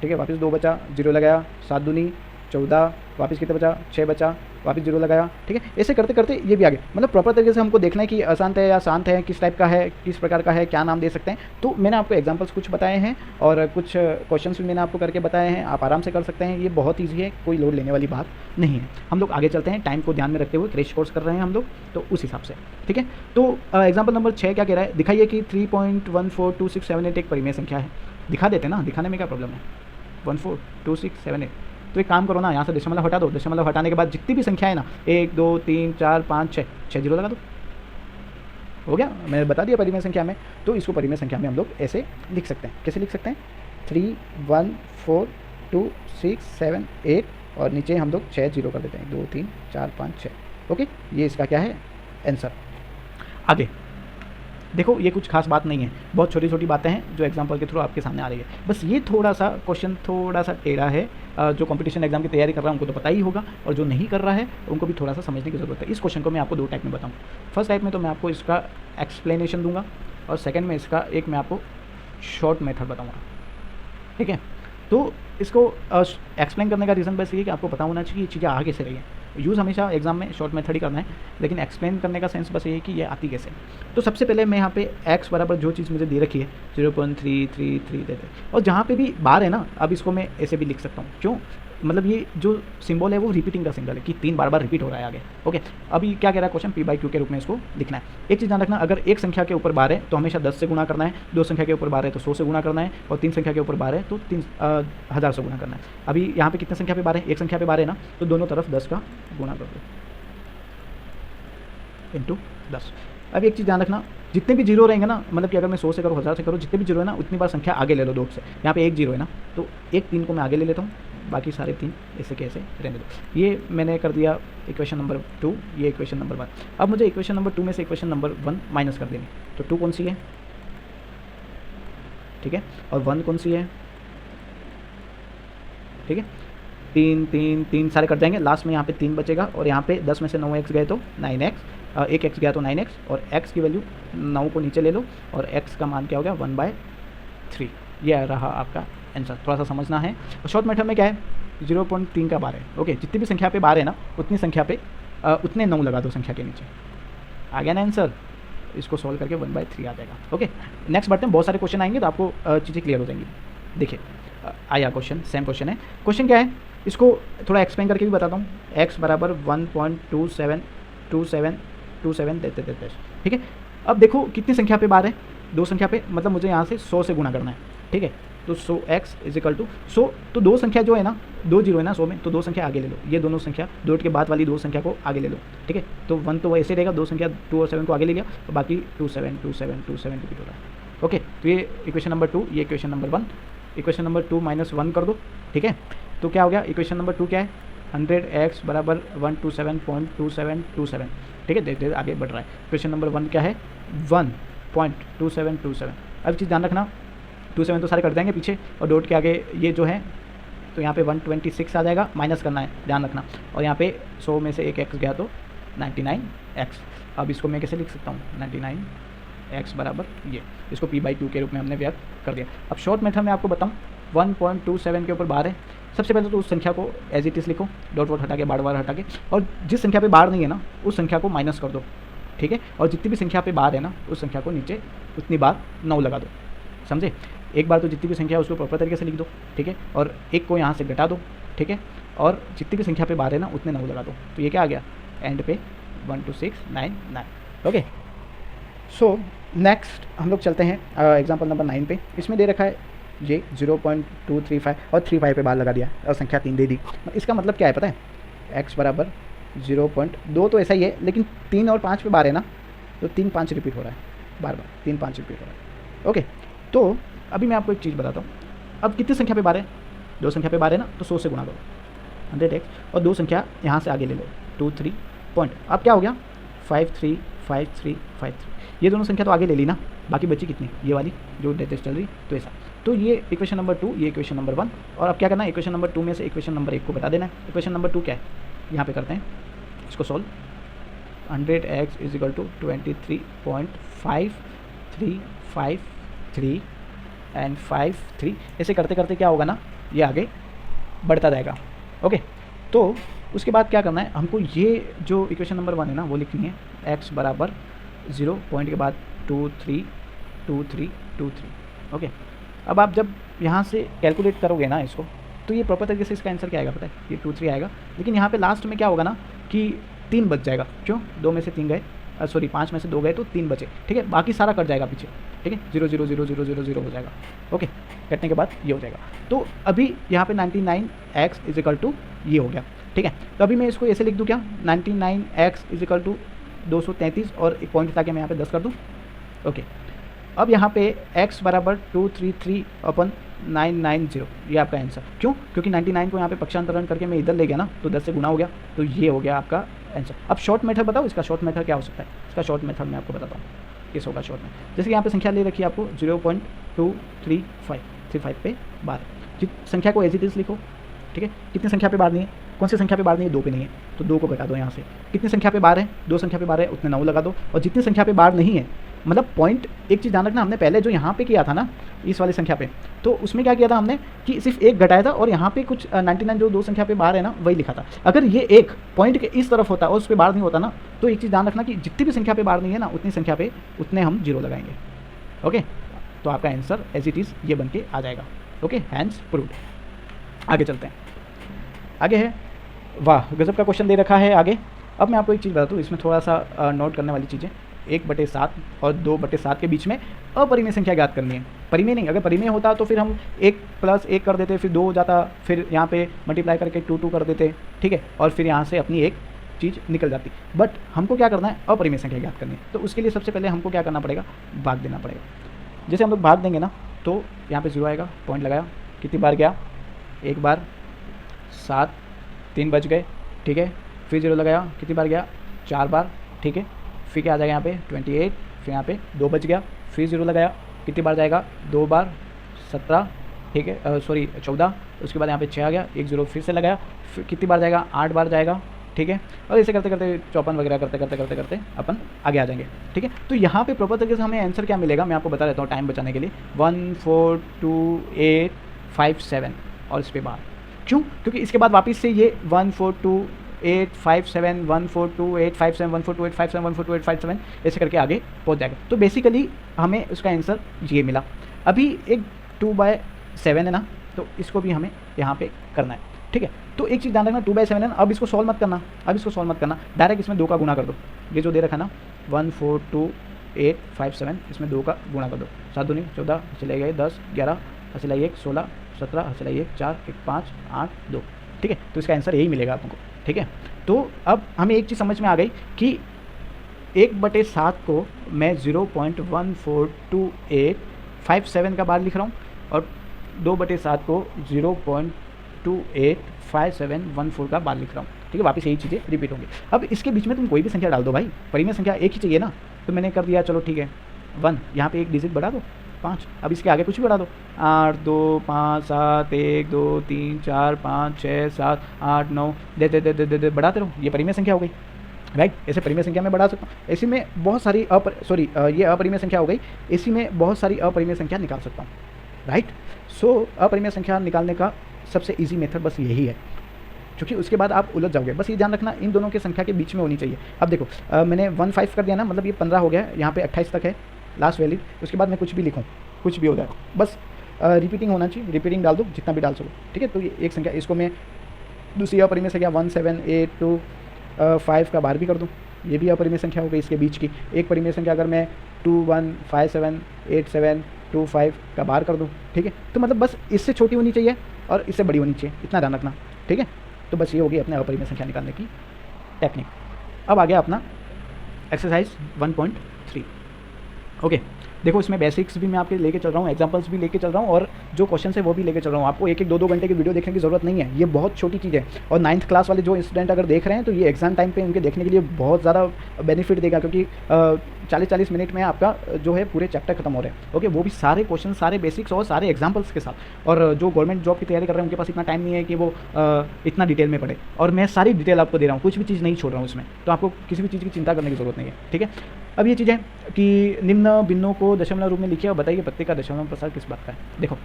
A: ठीक है, वापस 2 बचा, 0 लगाया, 7 दूनी 14, वापस कितने बचा 6 बचा, वापस 0 लगाया, ठीक है। ऐसे करते करते ये भी आगे, मतलब प्रॉपर तरीके से हमको देखना है कि अशांत है या शांत है, किस टाइप का है, किस प्रकार का है, क्या नाम दे सकते हैं। तो मैंने आपको एग्जांपल्स कुछ बताए हैं और कुछ क्वेश्चंस भी मैंने आपको करके बताए हैं, आप आराम से कर सकते हैं। ये बहुत ईजी है, कोई लोड लेने वाली बात नहीं है। हम लोग आगे चलते हैं, टाइम को ध्यान में रखते हुए क्रैश कोर्स कर रहे हैं हम लोग, तो उस हिसाब से, ठीक है। तो एग्जाम्पल नंबर 6 क्या कह रहा है, दिखाइए कि 3.142678 एक परिमेय संख्या है। दिखा देते ना, दिखाने में क्या प्रॉब्लम है, 142678। तो एक काम करो ना, यहाँ से दशमलव हटा दो, दशमलव हटाने के बाद जितनी भी संख्या है ना 1 2 3 4 5 6 6 0 लगा दो, हो गया। मैंने बता दिया परिमेय संख्या में। तो इसको परिमेय संख्या में हम लोग ऐसे लिख सकते हैं। कैसे लिख सकते हैं, 3 1 4 2 6 7 8 और नीचे हम लोग 6 0 कर देते हैं, 2 3 4 5 6। ओके, ये इसका क्या है आंसर। आगे देखो, ये कुछ खास बात नहीं है, बहुत छोटी छोटी बातें हैं जो एग्जांपल के थ्रू आपके सामने आ रही है। बस ये थोड़ा सा क्वेश्चन थोड़ा सा टेढ़ा है। जो कंपटीशन एग्जाम की तैयारी कर रहा है उनको तो पता ही होगा, और जो नहीं कर रहा है उनको भी थोड़ा सा समझने की ज़रूरत है। इस क्वेश्चन को मैं आपको 2 टाइप में बताऊँ। फर्स्ट टाइप में तो मैं आपको इसका एक्सप्लेनेशन दूंगा और सेकेंड में इसका एक मैं आपको शॉर्ट मेथड बताऊँगा, ठीक है। तो इसको एक्सप्लेन करने का रीज़न बस ये कि आपको पता होना चाहिए ये चीज़ें आ कैसे रही हैं। यूज़ हमेशा एग्जाम में शॉर्ट मेथड ही करना है, लेकिन एक्सप्लेन करने का सेंस बस ये है कि ये आती कैसे। तो सबसे पहले मैं यहाँ पे x बराबर जो चीज़ मुझे दे रखी है 0.333 देते, और जहाँ पे भी बार है ना, अब इसको मैं ऐसे भी लिख सकता हूँ। क्यों, मतलब ये जो सिंबल है वो रिपीटिंग का सिंबल है कि 3 बार रिपीट हो रहा है आगे। ओके, अभी क्या कह रहा है क्वेश्चन, p/q के रूप में इसको लिखना है। एक चीज़ ध्यान रखना, अगर एक संख्या के ऊपर बार है तो हमेशा 10 से गुणा करना है, 2 संख्या के ऊपर बार है तो 100 से गुणा करना है, और 3 संख्या के ऊपर बार है तो 1000 से गुणा करना है। अभी यहाँ पे कितने संख्या पे बार है, एक संख्या पे बार है ना, तो दोनों तरफ 10 का गुणा कर दो इंटू 10। अब एक चीज़ ध्यान रखना, जितने भी जीरो रहेंगे ना, मतलब कि अगर मैं 100 से करूँ 1000 से करूँ, जितने भी जीरो है ना उतनी बार संख्या आगे ले लो 2 से। यहाँ पे एक जीरो है ना, तो एक 3 को मैं आगे ले लेता हूँ, बाकी सारे 3 ऐसे कैसे रहने दो। ये मैंने कर दिया इक्वेशन नंबर 2, ये इक्वेशन नंबर 1। अब मुझे इक्वेशन नंबर 2 में से इक्वेशन नंबर 1 माइनस कर देनी। तो 2 कौन सी है, ठीक है, और 1 कौन सी है, ठीक है। 3 3 3 सारे कट जाएंगे, लास्ट में यहाँ पे 3 बचेगा, और यहाँ पे 10 में से 9x गए तो 9x, एक x गया तो 9x, और x की वैल्यू 9 को नीचे ले लो, और x का मान क्या हो गया 1/3। ये रहा आपका आंसर। थोड़ा सा समझना है। शॉर्ट मेथड में क्या है, 0.3 का बार है। ओके, जितनी भी संख्या पे बार है ना उतनी संख्या पे उतने 9 लगा दो संख्या के नीचे, आ गया ना आंसर। इसको सॉल्व करके 1/3 आ जाएगा। ओके, नेक्स्ट बढ़ते हैं। बहुत सारे क्वेश्चन आएंगे तो आपको चीज़ें क्लियर हो जाएंगी। देखिए आया क्वेश्चन, सेम क्वेश्चन है। क्वेश्चन क्या है, इसको थोड़ा एक्सप्लेन करके भी बताता हूँ। x बराबर 1.272727 देते, ठीक है। अब देखो कितनी संख्या पे बार है, 2 संख्या पे, मतलब मुझे यहाँ से 100 से गुणा करना है, ठीक है। तो 100x इजिकल टू 100, तो 2 संख्या जो है ना, 2 जीरो है ना 100 में, तो 2 संख्या आगे ले लो। ये दोनों संख्या डॉट के बाद वाली 2 संख्या को आगे ले लो, ठीक है। तो 1 तो वो ऐसे रहेगा, 2 संख्या 2 और 7 को आगे ले लिया, तो बाकी 27 27 27 रिपीट हो रहा है। ओके, तो ये इक्वेशन नंबर 2, ये equation number 1। Equation number 2 minus 1 कर दो, ठीक है। तो क्या हो गया, इक्वेशन नंबर 2 क्या है, 100x बराबर 127.2727, ठीक है। देखते आगे बढ़ रहा है। इक्वेशन नंबर 1 क्या है, 1.2727। अब चीज़ ध्यान रखना, 27 तो सारे कट जाएंगे पीछे, और डॉट के आगे ये जो है, तो यहाँ पे 126 आ जाएगा, माइनस करना है, ध्यान रखना। और यहाँ पे 100 में से एक x गया तो 99x। अब इसको मैं कैसे लिख सकता हूँ, 99x बराबर ये, इसको p/2 के रूप में हमने व्यक्त कर दिया। अब शॉर्ट मेथड में आपको बताऊँ 1.27 के ऊपर बार है। सबसे पहले तो उस संख्या को एज इट इज़ लिखो, डॉट वॉट हटा के, बार बार हटा के, और जिस संख्या पे बार नहीं है ना उस संख्या को माइनस कर दो, ठीक है। और जितनी भी संख्या पे बार है ना उस संख्या को नीचे उतनी बार 9 लगा दो, समझे। एक बार तो जितनी भी संख्या है उसको प्रॉपर तरीके से लिख दो, ठीक है, और एक को यहाँ से घटा दो, ठीक है, और जितनी भी संख्या पे बार है ना उतने 9 लगा दो। तो ये क्या आ गया, एंड पे 12699। ओके, सो नेक्स्ट हम लोग चलते हैं एग्जाम्पल नंबर 9 पे। इसमें दे रखा है ये 0.235 और 35 पे बार लगा दिया और संख्या 3 दे दी। इसका मतलब क्या है पता है, x बराबर 0.2 तो ऐसा ही है, लेकिन 3 और 5 पे बार है ना, तो 3 5 रिपीट हो रहा है, बार बार 3 5 रिपीट हो रहा है। ओके, तो अभी मैं आपको एक चीज़ बताता हूँ। अब कितनी संख्या पे बार है, 2 संख्या पे बार है ना, तो 100 से गुणा करो 100x, और 2 संख्या यहाँ से आगे ले लो 2 3 पॉइंट। अब क्या हो गया 5 3 5 3 5 3, ये दोनों संख्या तो आगे ले ली ना, बाकी बची कितनी, ये वाली जो लेटेस्ट चल रही, तो ऐसा। तो ये इक्वेशन नंबर 2, ये इक्वेशन नंबर 1, और अब क्या करना है, इक्वेशन नंबर 2 में से इक्वेशन नंबर 1 को बता देना है। इक्वेशन नंबर 2 क्या है, यहाँ पे करते हैं इसको सॉल्व। 100x = 23.5353 एंड 53, ऐसे करते करते क्या होगा ना, ये आगे बढ़ता जाएगा। ओके, तो उसके बाद क्या करना है हमको, ये जो इक्वेशन नंबर 1 है ना वो लिखनी है, x बराबर 0 पॉइंट के बाद 2 3 2 3 2 3। ओके, अब आप जब यहाँ से कैलकुलेट करोगे ना इसको, तो ये प्रॉपर तरीके से इसका आंसर क्या आएगा पता है, ये 2 3 आएगा। लेकिन यहाँ पे लास्ट में क्या होगा ना कि 3 बच जाएगा, क्यों, 2 में से 3 गए, सॉरी 5 में से 2 गए तो 3 बचे, ठीक है, बाकी सारा कट जाएगा पीछे, ठीक है, 0 0 0 0 0 0 हो जाएगा। ओके, कटने के बाद ये हो जाएगा। तो अभी यहाँ पे 99x = ये हो गया, ठीक है। तो अभी मैं इसको ऐसे लिख दूँ क्या, 99x = 233 और एक पॉइंट ताकि मैं यहाँ पे 10 कर दूँ। ओके, अब यहाँ पे x बराबर 233/990, ये आपका आंसर। क्यों, क्योंकि 99 को यहाँ पे पक्षांतरण करके मैं इधर ले गया ना, तो 10 से गुना हो गया, तो ये हो गया आपका आंसर। अब शॉर्ट मेथड बताओ, इसका शॉर्ट मेथड क्या हो सकता है। इसका शॉर्ट मेथड मैं आपको बताता हूँ, किस होगा शॉर्ट में। जैसे कि यहाँ पे संख्या ले रखी है आपको 0.235 पे बार, जिस संख्या को एज इट इज लिखो, ठीक है। कितनी संख्या पे बार नहीं है, कौन सी संख्या पे बार नहीं है, 2 पे नहीं है, तो 2 को घटा दो यहाँ से। कितनी संख्या पे बार है, 2 संख्या पे बार है, उतने 9 लगा दो। और जितनी संख्या पे बार नहीं है, मतलब पॉइंट, एक चीज़ ध्यान रखना, हमने पहले जो यहाँ पे किया था ना इस वाली संख्या पे, तो उसमें क्या किया था हमने कि सिर्फ 1 घटाया था, और यहाँ पे कुछ 99 जो 2 संख्या पे बार है ना वही लिखा था। अगर ये एक पॉइंट के इस तरफ होता और उस पर बार नहीं होता ना, तो एक चीज़ ध्यान रखना कि जितनी भी संख्या पे बार नहीं है ना उतनी संख्या पे उतने हम 0 लगाएंगे। ओके, तो आपका आंसर एज इट इज़ ये बन के आ जाएगा। Okay, hands proved. आगे चलते हैं, आगे है, वाह गजब का क्वेश्चन दे रखा है आगे। अब मैं आपको एक चीज़ बता दूँ, इसमें थोड़ा सा नोट करने वाली चीज़ें, 1/7 और 2/7 के बीच में अपरिमेय संख्या ज्ञात करनी है। परिमेय नहीं, अगर परिमेय होता तो फिर हम 1 + 1 कर देते, फिर 2 हो जाता, फिर यहाँ पे मल्टीप्लाई करके 2 2 कर देते, ठीक है, और फिर यहाँ से अपनी एक चीज़ निकल जाती। बट हमको क्या करना है, अपरिमेय संख्या ज्ञात करनी है। तो उसके लिए सबसे पहले हमको क्या करना पड़ेगा, भाग देना पड़ेगा। जैसे हम लोग भाग देंगे ना, तो यहाँ पे 0 आएगा, पॉइंट लगाया, कितनी बार गया, 1 बार, 7 3 बच गए, ठीक है, फिर 0 लगाया, कितनी बार गया, 4 बार, ठीक है, फिर क्या आ जाएगा यहाँ पे 28, फिर यहाँ पे 2 बच गया, फिर 0 लगाया, कितनी बार जाएगा, 2 बार, 17, ठीक है, सॉरी 14, उसके बाद यहाँ पे 6 आ गया, 1 0 फिर से लगाया, फिर कितनी बार जाएगा, 8 बार जाएगा, ठीक है, और ऐसे करते करते 54 वगैरह करते करते करते करते अपन आगे आ जाएंगे, ठीक है। तो यहाँ पे प्रॉपर तरीके से हमें आंसर क्या मिलेगा, मैं आपको बता देता हूँ टाइम बचाने के लिए, 142,857 और इस पर बार। क्यों, क्योंकि इसके बाद वापस से ये 142,857 142,857 142,857 142,857 ऐसे करके आगे पहुंच जाएगा। तो बेसिकली हमें उसका आंसर ये मिला। अभी एक 2/7 है ना, तो इसको भी हमें यहाँ पे करना है, ठीक है। तो एक चीज़ ध्यान रखना, 2/7 है ना, अब इसको सॉल्व मत करना, डायरेक्ट इसमें 2 का गुणा कर दो। ये जो दे रखा है ना 142,857, इसमें 2 का गुणा कर दो, 7 दूनी 14, चले गए 10 11, हंसला 1 16 17, हंसला 1 4 1 5 8 2, ठीक है। तो इसका आंसर यही मिलेगा आपको, ठीक है। तो अब हमें एक चीज़ समझ में आ गई कि 1/7 को मैं 0.142857 का बार लिख रहा हूँ, और 2/7 को 0.285714 का बार लिख रहा हूँ, ठीक है। वापस यही चीज़ें रिपीट होंगी। अब इसके बीच में तुम कोई भी संख्या डाल दो भाई, परिमेय संख्या एक ही चाहिए ना, तो मैंने कर दिया, चलो ठीक है 1, यहाँ पे एक डिजिट बढ़ा दो 5, अब इसके आगे कुछ भी बढ़ा दो, 8 2 5 7 1 2 3 4 5 6 7 8 9 दे बढ़ाते रहो, ये परिमेय संख्या हो गई। राइट। ऐसे परिमेय संख्या में बढ़ा सकता हूँ। इसी में बहुत सारी ये अपरिमेय संख्या हो गई, इसी में बहुत सारी अपरिमेय संख्या निकाल सकता हूँ, राइट। सो अपरिमेय संख्या निकालने का सबसे ईजी मेथड बस यही है, क्योंकि उसके बाद आप उलझ जाओगे। बस ये ध्यान रखना इन दोनों की संख्या के बीच में होनी चाहिए। अब देखो मैंने 1 5 कर दिया ना, मतलब ये 15 हो गया, यहाँ पे 28 तक है लास्ट वैल्यू। उसके बाद मैं कुछ भी लिखूँ, कुछ भी हो जाए, बस रिपीटिंग होना चाहिए, रिपीटिंग डाल दो जितना भी डाल सको, ठीक है। तो ये एक संख्या, इसको मैं दूसरी अपरिमेय संख्या 1 7 8 2 5 का बाहर भी कर दूँ, ये भी अपरिमेय संख्या हो गई इसके बीच की। एक परिमेय संख्या अगर मैं 2 1 5 7 8 7 2 5 का बाहर कर दूँ, ठीक है। तो मतलब बस इससे छोटी होनी चाहिए और इससे बड़ी होनी चाहिए, इतना ध्यान रखना, ठीक है। तो बस ये होगी अपने अपरिमेय संख्या निकालने की टेक्निक। अब आ गया अपना एक्सरसाइज 1.3। ओके, देखो इसमें बेसिक्स भी मैं आपके लेके चल रहा हूँ, एग्जांपल्स भी लेके चल रहा हूँ, और जो क्वेश्चन है वो भी लेके चल रहा हूँ। आपको 1 1 2 2 घंटे की वीडियो देखने की ज़रूरत नहीं है, ये बहुत छोटी चीज़ है। और 9th क्लास वाले जो स्टूडेंट अगर देख रहे हैं तो ये एग्जाम टाइम पे उनके देखने के लिए बहुत ज़्यादा बेनिफिट देगा, क्योंकि 40-40 मिनट में आपका जो है पूरे चैप्टर खत्म हो रहे हैं। ओके, वो भी सारे क्वेश्चन, सारे बेसिक्स और सारे एग्जाम्पल्स के साथ। और जो गवर्नमेंट जॉब की तैयारी कर रहे हैं उनके पास इतना टाइम नहीं है कि वो इतना डिटेल में पढ़े, और मैं सारी डिटेल आपको दे रहा हूँ, कुछ भी चीज़ नहीं छोड़ रहा हूँ उसमें, तो आपको किसी भी चीज़ की चिंता करने की ज़रूरत नहीं है, ठीक है। अब ये चीज़ है कि निम्न भिन्नों को दशमलव रूप में लिखिए और बताइए प्रत्येक का दशमलव प्रसार किस बात का है। देखो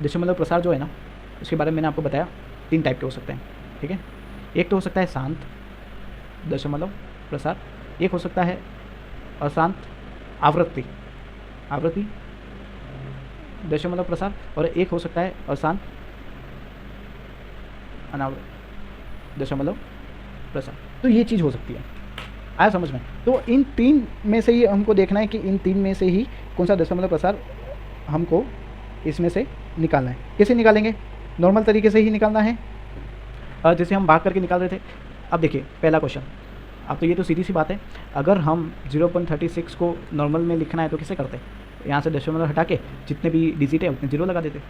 A: दशमलव प्रसार जो है ना, उसके बारे में मैंने आपको बताया 3 टाइप के हो सकते हैं, ठीक है। एक तो हो सकता है शांत दशमलव प्रसार, एक हो सकता है अशांत आवृत्ति दशमलव प्रसार, और एक हो सकता है अशांत अनावृत दशमलव प्रसार। तो ये चीज़ हो सकती है, आया समझ में। तो इन 3 में से ही हमको देखना है कि इन 3 में से ही कौन सा दशमलव प्रसार हमको इसमें से निकालना है। कैसे निकालेंगे? नॉर्मल तरीके से ही निकालना है, जैसे हम भाग करके निकाल रहे थे। अब देखिए पहला क्वेश्चन, अब तो ये तो सीधी सी बात है, अगर हम 0.36 को नॉर्मल में लिखना है तो कैसे करते? यहाँ से दशमलव हटा के जितने भी डिजिट है उतने 0 लगा देते।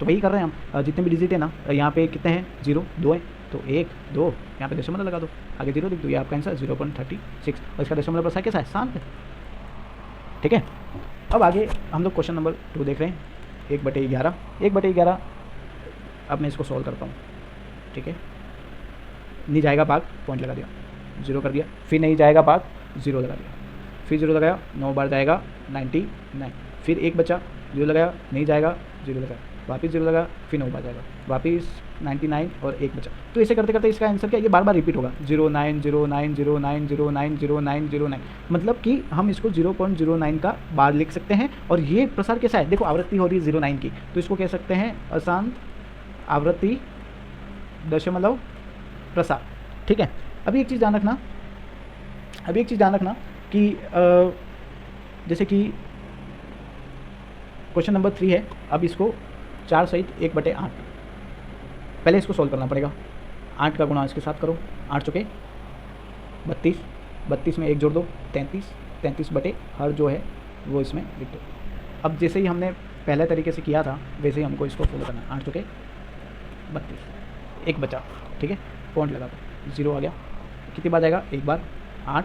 A: तो वही कर रहे हैं हम, जितने भी डिजिट है ना, यहाँ पे कितने हैं? 0 2 है, तो 1 2 यहाँ पे दशमलव लगा दो, आगे 0 लिख दो, ये आपका आंसर 0.36। और इसका दशमलव प्रसार कैसा है? शांत है, ठीक है। अब आगे हम लोग क्वेश्चन नंबर 2 देख रहे हैं, 1/11। 1/11 अब मैं इसको सॉल्व करता हूँ, ठीक है। नहीं जाएगा भाग, पॉइंट लगा दिया, 0 कर दिया, फिर नहीं जाएगा भाग, 0 लगा दिया, फिर 0 लगाया, 9 बार जाएगा 99, फिर 1 बचा, 0 लगाया, नहीं जाएगा, 0 लगाया, वापस 0 लगा, फिर 9 बार जाएगा, वापस 99 और 1 बचा। तो ऐसे करते करते इसका आंसर क्या, ये बार बार रिपीट होगा, 09 09 09 09 09 09। मतलब कि हम इसको 0.09 का बार लिख सकते हैं। और ये प्रसार कैसा है? देखो आवृत्ति हो रही है 09 की, तो इसको कह सकते हैं अशांत आवृत्ति दशमलव प्रसार, ठीक है। अभी एक चीज़ ध्यान रखना कि जैसे कि क्वेश्चन नंबर 3 है, अब इसको 4 सहित 1/8, पहले इसको सॉल्व करना पड़ेगा। 8 का गुणा इसके साथ करो, 8 चुके 32, 32 में 1 जोड़ दो 33, 33 बटे हर जो है वो इसमें लिख दो। अब जैसे ही हमने पहले तरीके से किया था वैसे ही हमको इसको फॉलो करना है। 8 चुके 32, 1 बचा, ठीक है, पॉइंट लगा दो, 0 आ गया। कितनी बार जाएगा? 1 बार, 8,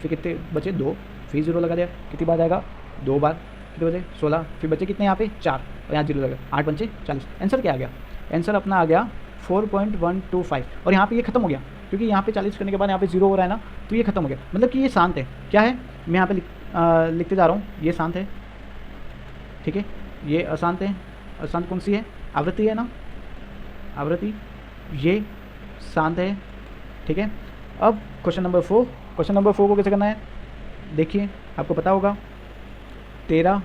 A: फिर कितने बचे? 2, फिर 0 लगा दिया, कितनी बार जाएगा? 2 बार, कितने बचे? 16, फिर बचे कितने यहाँ पे? 4, और यहाँ 0 लगा, 8 पंचे 40। आंसर क्या आ गया? आंसर अपना आ गया 4.125। और यहाँ पे ये खत्म हो गया, क्योंकि यहाँ पे 40 करने के बाद यहाँ पे 0 हो रहा है ना, तो ये खत्म हो गया। मतलब कि ये शांत है। क्या है? मैं यहाँ पे लिखते जा रहा हूँ, ये शांत है, ठीक है, ये अशांत है। अशांत कौन सी है? आवृत्ति है ना, आवृत्ति, ये शांत है, ठीक है। अब क्वेश्चन नंबर 4, क्वेश्चन नंबर 4 को कैसे करना है? देखिए आपको पता होगा, 13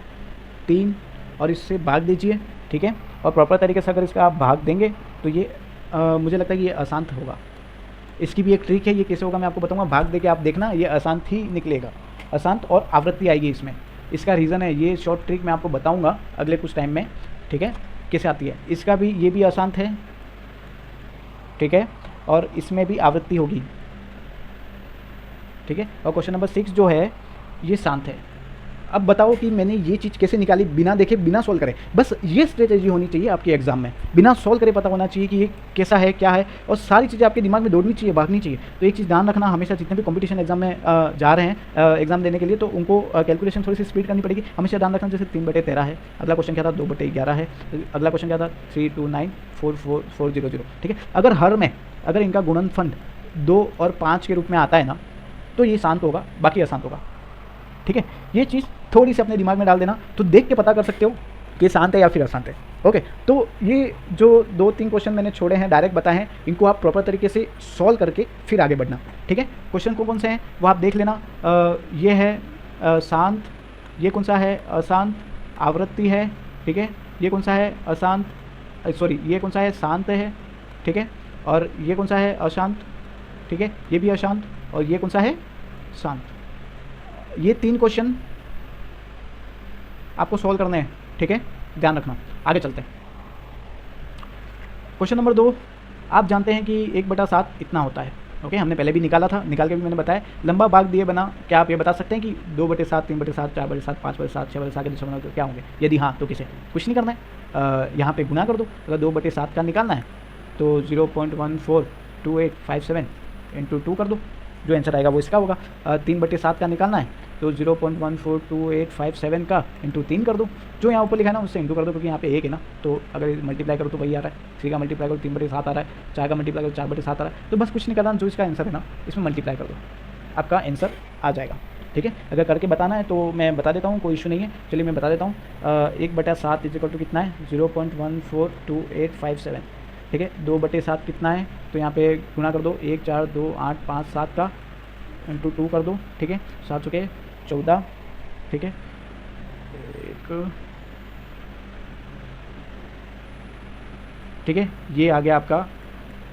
A: 3 और इससे भाग दीजिए, ठीक है। और प्रॉपर तरीके से अगर इसका आप भाग देंगे तो ये मुझे लगता है कि ये अशांत होगा। इसकी भी एक ट्रिक है, ये कैसे होगा मैं आपको बताऊंगा। भाग दे के आप देखना, ये अशांत ही निकलेगा, अशांत और आवृत्ति आएगी इसमें। इसका रीज़न है, ये शॉर्ट ट्रिक मैं आपको बताऊंगा अगले कुछ टाइम में, ठीक है, कैसे आती है। इसका भी, ये भी अशांत है, ठीक है, और इसमें भी आवृत्ति होगी, ठीक है। और क्वेश्चन नंबर 6 जो है ये शांत है। अब बताओ कि मैंने ये चीज़ कैसे निकाली, बिना देखे, बिना सोल्व करे। बस ये स्ट्रेटेजी होनी चाहिए आपके एग्जाम में, बिना सोल्व करे पता होना चाहिए कि ये कैसा है, क्या है, और सारी चीज़ें आपके दिमाग में दौड़नी चाहिए, भागनी चाहिए। तो एक चीज़ ध्यान रखना, हमेशा जितने भी कंपटीशन एग्जाम में जा रहे हैं एग्जाम देने के लिए, तो उनको कैलकुलेशन थोड़ी सी स्पीड करनी पड़ेगी। हमेशा ध्यान रखना, जैसे 3/13 है, अगला क्वेश्चन क्या था? 2/11 है, अगला क्वेश्चन क्या था? 329 4440, ठीक है। अगर हर में, अगर इनका गुणनफल 2 और 5 के रूप में आता है ना, तो ये शांत होगा, बाकी अशांत होगा। ठीक है, ये चीज़ थोड़ी सी अपने दिमाग में डाल देना, तो देख के पता कर सकते हो कि शांत है या फिर अशांत है। ओके, तो ये जो 2-3 क्वेश्चन मैंने छोड़े हैं, डायरेक्ट बताए हैं, इनको आप प्रॉपर तरीके से सॉल्व करके फिर आगे बढ़ना। ठीक है, क्वेश्चन कौन से हैं वो आप देख लेना। ये है शांत, ये कौन सा है अशांत, आवृत्ति है। ठीक है, ये कौन सा है अशांत, सॉरी ये कौन सा है शांत है। ठीक है, और ये कौन सा है अशांत। ठीक है, ये भी अशांत, और ये कौन सा है शांत। ये 3 क्वेश्चन आपको सॉल्व करने हैं। ठीक है, ध्यान रखना। आगे चलते हैं। क्वेश्चन नंबर 2, आप जानते हैं कि 1/7 इतना होता है। ओके, हमने पहले भी निकाला था, निकाल के भी मैंने बताया। लंबा भाग दिए बना, क्या आप ये बता सकते हैं कि 2/7, 3/7, 4/7, 5/7, 6/7 के दशमलव क्या होंगे? यदि हाँ, तो किसे? कुछ नहीं करना है, यहाँ पे गुना कर दो। अगर 2/7 का निकालना है तो 0.142857 इंटू 2 कर दो, जो आंसर आएगा वो इसका होगा। 3/7 का निकालना है तो 0.142857 का इंटू 3 कर दो, जो यहाँ ऊपर लिखा है ना उससे इंटू कर दो, क्योंकि यहाँ पे 1 है ना, तो अगर मल्टीप्लाई करो तो वही आ रहा है। 3 का मल्टीप्लाई करो 3/7 आ रहा है, 4 का मल्टीप्लाई करो 4/7 आ रहा है। तो बस कुछ नहीं करना, जो इसका आंसर है ना इसमें मल्टीप्लाई कर दो, आपका आंसर आ जाएगा। ठीक है, अगर करके बताना है तो मैं बता देता हूँ, कोई इशू नहीं है। चलिए मैं बता देता हूँ। 1/7 इक्वल टू कितना है? 0.142857। ठीक है, 2/7 कितना है? तो यहाँ पे गुना कर दो, 1 4 2 8 5 7 का इंटू 2 कर दो। ठीक है, 7 चुके 14। ठीक है, ठीक है, ये आ गया आपका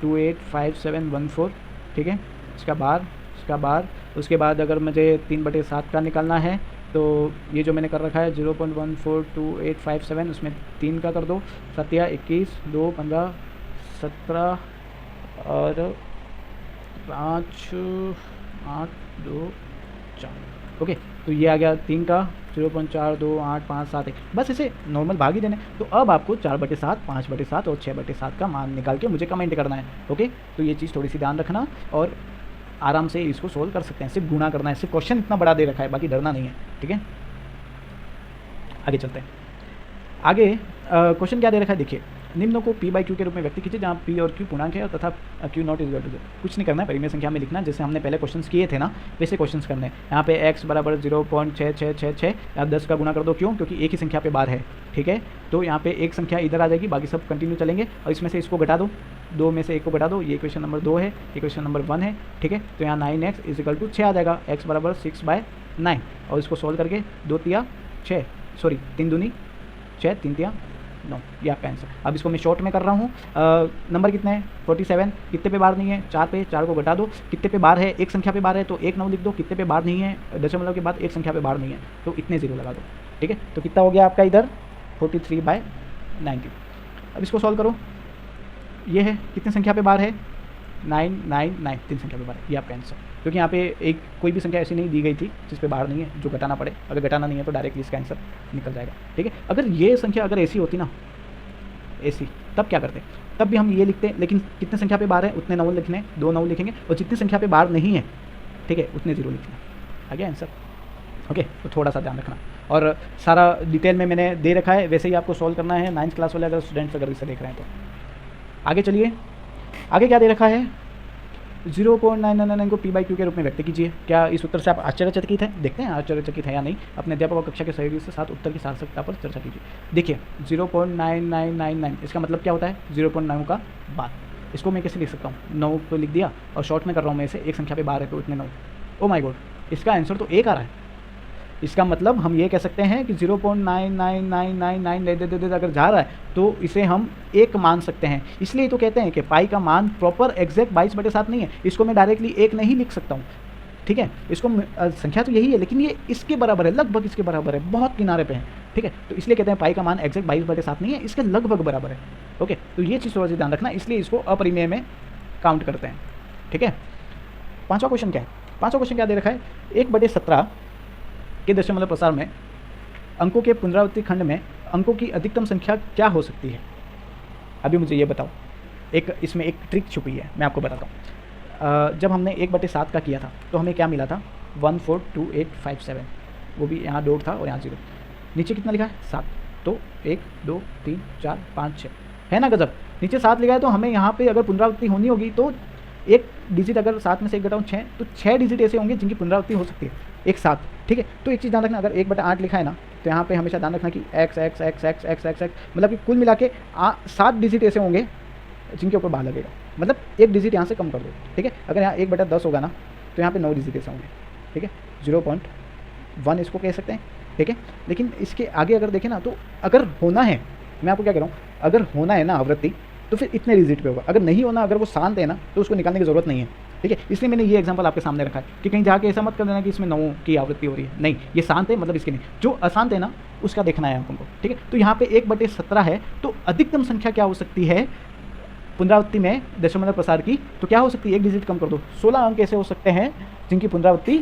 A: 285714। ठीक है, इसका बार उसके बाद अगर मुझे 3/7 का निकालना है तो ये जो मैंने कर रखा है 0.142857, उसमें 3 का कर दो। 7 या 21, 2 15 17 और 5 8 2 4। ओके, तो ये आ गया 3 का 0.428571। बस इसे नॉर्मल भाग ही देने। तो अब आपको 4/7, 5/7 और 6/7 का मान निकाल के मुझे कमेंट करना है। ओके, तो ये चीज़ थोड़ी सी ध्यान रखना और आराम से इसको सोल्व कर सकते हैं। सिर्फ गुणा करना है, सिर्फ क्वेश्चन इतना बड़ा दे रखा है, बाकी डरना नहीं है। ठीक है, आगे चलते हैं। आगे क्वेश्चन क्या दे रखा है देखिए, निम्नों को P/Q के रूप में व्यक्त कीजिए, जहाँ P और Q पूर्णांक है तथा Q not is equal to 0। कुछ नहीं करना है, परिमेय संख्या में लिखना, जैसे हमने पहले क्वेश्चंस किए थे ना, वैसे क्वेश्चंस करने हैं। यहाँ पे x बराबर 0.6666, आप 10 का गुना कर दो। क्यों? क्योंकि एक ही संख्या पे बार है। ठीक है, तो यहाँ पे एक संख्या इधर आ जाएगी, बाकी सब कंटिन्यू चलेंगे, और इसमें से इसको घटा दो, 2 में से 1 को घटा दो। ये क्वेश्चन नंबर 2 है, ये क्वेश्चन नंबर 1 है। ठीक है, तो यहाँ 9x इज इक्वल टू 6 आ जाएगा, x बराबर 6/9, और इसको सोल्व करके 2 तिया 6, सॉरी 3 दूनी 6, 3 तिया 9, ये आपका आंसर। अब इसको मैं शॉर्ट में कर रहा हूँ। नंबर कितने हैं? 47। कितने पे बार नहीं है? 4 पे, 4 को घटा दो। कितने पे बार है? एक संख्या पे बार है तो 1 9 लिख दो। कितने पे बार नहीं है? दशमलव के बाद एक संख्या पे बार नहीं है तो इतने 0 लगा दो। ठीक है, तो कितना हो गया आपका इधर? 43/90। अब इसको सॉल्व करो। ये है, कितने संख्या पे बार है? 999, 3 संख्या पे बार है, ये आपका आंसर। क्योंकि यहाँ पे एक कोई भी संख्या ऐसी नहीं दी गई थी जिस पे बार नहीं है जो घटाना पड़े। अगर घटाना नहीं है तो डायरेक्टली इसका आंसर निकल जाएगा। ठीक है, अगर ये संख्या अगर ऐसी होती ना, ऐसी, तब क्या करते? तब भी हम ये लिखते, लेकिन कितने संख्या पे बार है उतने 9 लिखने, 2 9 लिखेंगे, और जितनी संख्या पे बार नहीं है, ठीक है, उतने 0 लिखने। आ गया आंसर? ओके, तो थोड़ा सा ध्यान रखना, और सारा डिटेल में मैंने दे रखा है, वैसे ही आपको सॉल्व करना है। 9th क्लास वाले अगर स्टूडेंट्स अगर इसे देख रहे हैं तो। आगे चलिए, आगे क्या दे रखा है? 0.999 को P/Q के रूप में व्यक्त कीजिए। क्या इस उत्तर से आप आश्चर्यचकित हैं? देखते हैं आश्चर्यचकित है या नहीं। अपने अध्यापक और कक्षा के सहयोगी के साथ उत्तर की सार्थकता पर चर्चा कीजिए। देखिए 0.9999, इसका मतलब क्या होता है? 0.9 का बाद। इसको मैं कैसे लिख सकता हूँ? 9 तो लिख दिया, और शॉर्ट में कर रहा हूँ मैं इसे, एक संख्या पे बार है तो इतने 9। ओ माय गॉड, इसका आंसर तो 1 आ रहा है। इसका मतलब हम ये कह सकते हैं कि 0.99999 अगर जा रहा है तो इसे हम 1 मान सकते हैं। इसलिए तो कहते हैं कि पाई का मान प्रॉपर एग्जैक्ट 22/7 नहीं है। इसको मैं डायरेक्टली 1 नहीं लिख सकता हूँ। ठीक है, इसको संख्या तो यही है, लेकिन ये इसके बराबर है, लगभग इसके बराबर है, बहुत किनारे पे है। ठीक है, तो इसलिए कहते हैं पाई का मान एग्जैक्ट 22/7 नहीं है, इसके लगभग बराबर है। ओके, तो ये चीज़ थोड़ा सा ध्यान रखना, इसलिए इसको अपरिमेय में काउंट करते हैं। ठीक है, 5वां क्वेश्चन क्या है? 5वां क्वेश्चन क्या दे रखा है? 1/17 के दशमलव प्रसार में अंकों के पुनरावृत्ति खंड में अंकों की अधिकतम संख्या क्या हो सकती है? अभी मुझे ये बताओ। इसमें एक ट्रिक छुपी है, मैं आपको बताता हूँ। जब हमने 1/7 का किया था तो हमें क्या मिला था? 142857, वो भी यहाँ डॉट था और यहाँ 0। नीचे कितना लिखा है? 7। तो 1 2 3 4 5 6 है ना, गजब। नीचे 7 लिखा है, तो हमें यहाँ पे अगर पुनरावृत्ति होनी होगी तो एक डिजिट अगर 7 में से 1 घटाऊँ 6, तो 6 डिजिट ऐसे होंगे जिनकी पुनरावृत्ति हो सकती है एक साथ, ठीक है। तो एक चीज़ ध्यान रखना, अगर 1/8 लिखा है ना, तो यहाँ पे हमेशा ध्यान रखना कि x x x x x x x, मतलब कि कुल मिला के 7 डिजिट ऐसे होंगे जिनके ऊपर बार लगेगा, मतलब एक डिजिट यहाँ से कम कर दो, ठीक है। अगर यहाँ 1/10 होगा ना, तो यहाँ पे 9 डिजिट ऐसे होंगे, ठीक है। 0.1 इसको कह सकते हैं, ठीक है। लेकिन इसके आगे अगर देखें ना, तो अगर होना है, मैं आपको क्या कह रहा हूँ, अगर होना है ना आवृत्ति, तो फिर इतने डिजिट पे होगा। अगर नहीं होना, अगर वो शांत है ना, तो उसको निकालने की ज़रूरत नहीं है, ठीक है। इसलिए मैंने ये एग्जांपल आपके सामने रखा है कि कहीं जाके ऐसा मत कर देना कि इसमें 9 की आवृत्ति हो रही है, नहीं, ये शांत है मतलब इसके नहीं, जो अशांत है ना उसका देखना है आपको, ठीक है। तो यहाँ पे 1/17 है, तो अधिकतम संख्या क्या हो सकती है पुनरावृत्ति में दशमलव प्रसार की, तो क्या हो सकती है, एक डिजिट कम कर दो, 16 अंक ऐसे हो सकते हैं जिनकी पुनरावृत्ति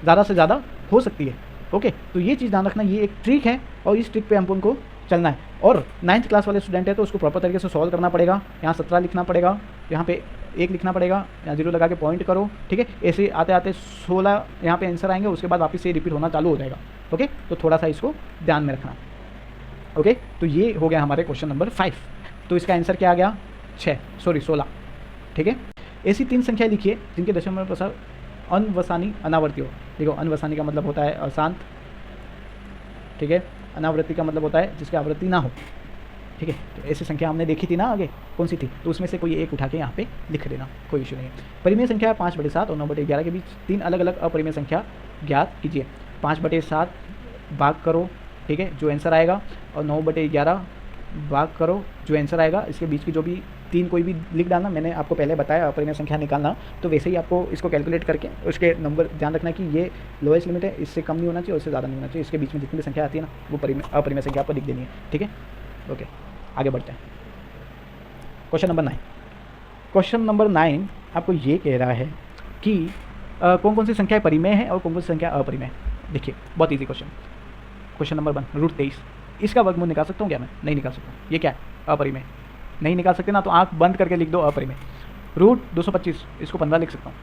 A: ज़्यादा से ज़्यादा हो सकती है, ओके। तो ये चीज़ ध्यान रखना, ये एक ट्रिक है और इस ट्रिक पे हमको उनको चलना है। और 9th क्लास वाले स्टूडेंट है तो उसको प्रॉपर तरीके से सॉल्व करना पड़ेगा। यहाँ 17 लिखना पड़ेगा, यहाँ पे 1 लिखना पड़ेगा, यहाँ 0 लगा के पॉइंट करो, ठीक है। ऐसे आते आते 16 यहाँ पे आंसर आएंगे, उसके बाद वापस से रिपीट होना चालू हो जाएगा, ओके। तो थोड़ा सा इसको ध्यान में रखना, ओके। तो ये हो गया हमारे क्वेश्चन नंबर 5। तो इसका आंसर क्या आ गया, 16, ठीक है। ऐसी 3 संख्या लिखिए जिनके दशमलव प्रसार अनवसानी अनावर्ती हो। देखो, अनवसानी का मतलब होता है अशांत, ठीक है। अनावृत्ति का मतलब होता है जिसकी आवृत्ति ना हो, ठीक है। तो ऐसी संख्या हमने देखी थी ना आगे, कौन सी थी, तो उसमें से कोई एक उठा के यहाँ पे लिख देना, कोई इशू नहीं है। परिमेय संख्या 5/7 और 9/11 के बीच 3 अलग अलग अपरिमेय संख्या ज्ञात कीजिए। 5/7 भाग करो, ठीक है, जो आंसर आएगा, और 9/11 भाग करो, जो आंसर आएगा। इसके बीच की जो भी 3 कोई भी लिख डालना, मैंने आपको पहले बताया अपरिमेय संख्या निकालना, तो वैसे ही आपको इसको कैलकुलेट करके उसके नंबर ध्यान रखना कि ये लोएस्ट लिमिट है, इससे कम नहीं होना चाहिए, उससे ज़्यादा नहीं होना चाहिए। इसके बीच में जितनी भी संख्या आती है ना, वो अपरिमेय संख्या आपको लिख देनी है, ठीक है, ओके। आगे बढ़ते हैं, क्वेश्चन नंबर 9। क्वेश्चन नंबर 9 आपको ये कह रहा है कि कौन कौन सी संख्याएं परिमेय है और कौन कौन सी संख्या अपरिमेय है। देखिए, बहुत ईजी क्वेश्चन। क्वेश्चन नंबर 1, √23, इसका वर्गमूल निकाल सकता हूँ क्या मैं, नहीं निकाल सकता। ये क्या है, अपरिमेय, नहीं निकाल सकते ना, तो आंख बंद करके लिख दो अपरिमेय। √225, इसको 15 लिख सकता हूँ,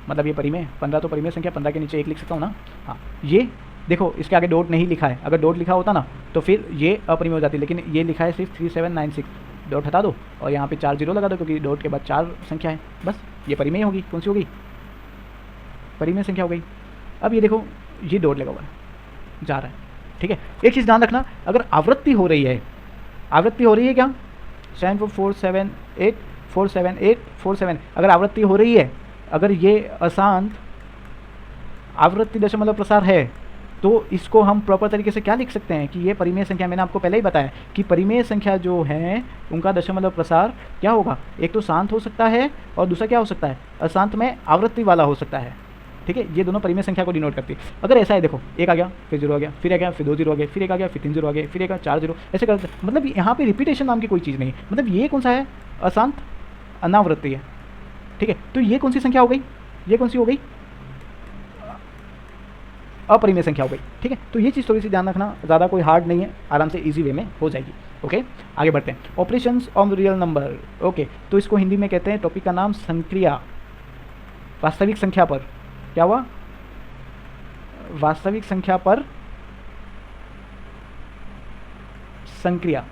A: मतलब ये परिमेय, 15 तो परिमेय संख्या, 15 के नीचे 1 लिख सकता हूँ ना। हाँ, ये देखो, इसके आगे डॉट नहीं लिखा है, अगर डॉट लिखा होता ना तो फिर ये अपरिमेय हो जाती, लेकिन ये लिखा है सिर्फ 3796, डॉट हटा दो और यहाँ पे 4 0 लगा दो, क्योंकि डॉट के बाद 4 संख्या है, बस ये परिमेय होगी। कौन सी होगी, परिमेय संख्या हो गई। अब ये देखो, ये डॉट लगा हुआ है, जा रहा है, ठीक है। एक चीज़ ध्यान रखना, अगर आवृत्ति हो रही है, आवृत्ति हो रही है क्या, 747847847, अगर आवृत्ति हो रही है, अगर ये अशांत आवृत्ति दशमलव प्रसार है, तो इसको हम प्रॉपर तरीके से क्या लिख सकते हैं कि ये परिमेय संख्या। मैंने आपको पहले ही बताया कि परिमेय संख्या जो है उनका दशमलव प्रसार क्या होगा, एक तो शांत हो सकता है और दूसरा क्या हो सकता है, अशांत में आवृत्ति वाला हो सकता है, ठीक है। ये दोनों परिमेय संख्या को डिनोट करती है। अगर ऐसा है, देखो, 1 आ गया, फिर 0 आ गया, फिर आ गया, फिर 2 0 आ गए, फिर 1 आ गया, फिर 3 0 आ गए, फिर 1 4 0, ऐसे करते, मतलब यहाँ पे रिपीटेशन नाम की कोई चीज़ नहीं है। मतलब ये कौन सा है, अशांत अनावृत्ति है, ठीक है। तो ये कौन सी संख्या हो गई, ये कौन सी हो गई, अपरिमेय संख्या हो गई, ठीक है। तो ये चीज़ थोड़ी सी ध्यान रखना, ज़्यादा कोई हार्ड नहीं है, आराम से इजी वे में हो जाएगी, ओके। आगे बढ़ते हैं, operations on real number, okay. तो इसको हिंदी में कहते हैं, टॉपिक का नाम संक्रिया, वास्तविक संख्या पर, क्या हुआ, वास्तविक संख्या पर संक्रिया,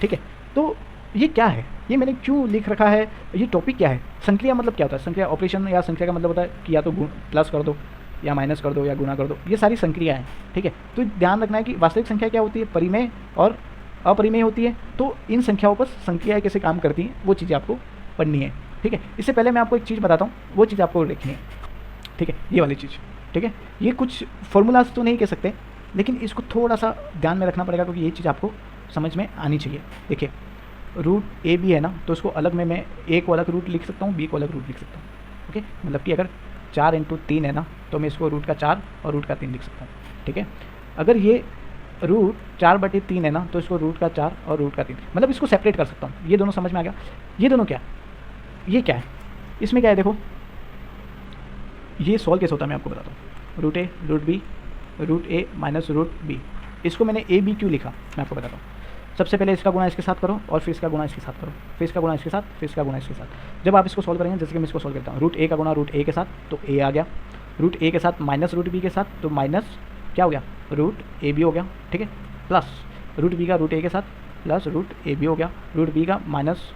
A: ठीक है। तो ये क्या है, ये मैंने क्यों लिख रखा है, ये टॉपिक क्या है, संक्रिया मतलब क्या होता है, संक्रिया ऑपरेशन या संख्या का मतलब होता है कि या तो प्लस कर दो या माइनस कर दो या गुना कर दो, ये सारी संक्रिया है, ठीक है। तो ध्यान रखना है कि वास्तविक संख्या क्या होती है, परिमेय और अपरिमेय होती है। तो इन संख्याओं पर संक्रियाएं कैसे काम करती हैं, वो चीज़ें आपको पढ़नी है, ठीक है। इससे पहले मैं आपको एक चीज़ बताता हूँ, वो चीज़ आपको लिखनी है, ठीक है, ये वाली चीज़, ठीक है। ये कुछ फॉर्मूलाज तो नहीं कह सकते, लेकिन इसको थोड़ा सा ध्यान में रखना पड़ेगा, क्योंकि ये चीज़ आपको समझ में आनी चाहिए। देखिए, √AB है ना, तो उसको अलग में मैं A को अलग रूट लिख सकता हूँ, B को अलग रूट लिख सकता हूँ, ओके। मतलब कि अगर 4 × 3 है ना, तो मैं इसको √4 और √3 लिख सकता हूँ, ठीक है। अगर ये √4/3 है ना, तो इसको √4 और √3, मतलब इसको सेपरेट कर सकता हूँ। ये दोनों समझ में आ गया। ये दोनों क्या, ये क्या है, इसमें क्या है, देखो, ये सॉल्व कैसे होता है मैं आपको बताता हूँ। √A √B √A minus √B, इसको मैंने AB क्यों लिखा मैं आपको बताता हूँ। सबसे पहले इसका गुणा इसके साथ करो, और फिर इसका गुणा इसके साथ करो, फिर इसका गुणा इसके साथ, फिर इसका गुणा इसके साथ। जब आप इसको सॉल्व करेंगे, जैसे कि मैं इसको सॉल्व करता हूँ, √A का गुणा √A के साथ, तो A आ गया, √A के साथ माइनस √B के साथ, तो माइनस क्या हो गया, √AB हो गया, ठीक है, प्लस √B का √A के साथ प्लस √AB हो गया, √B का माइनस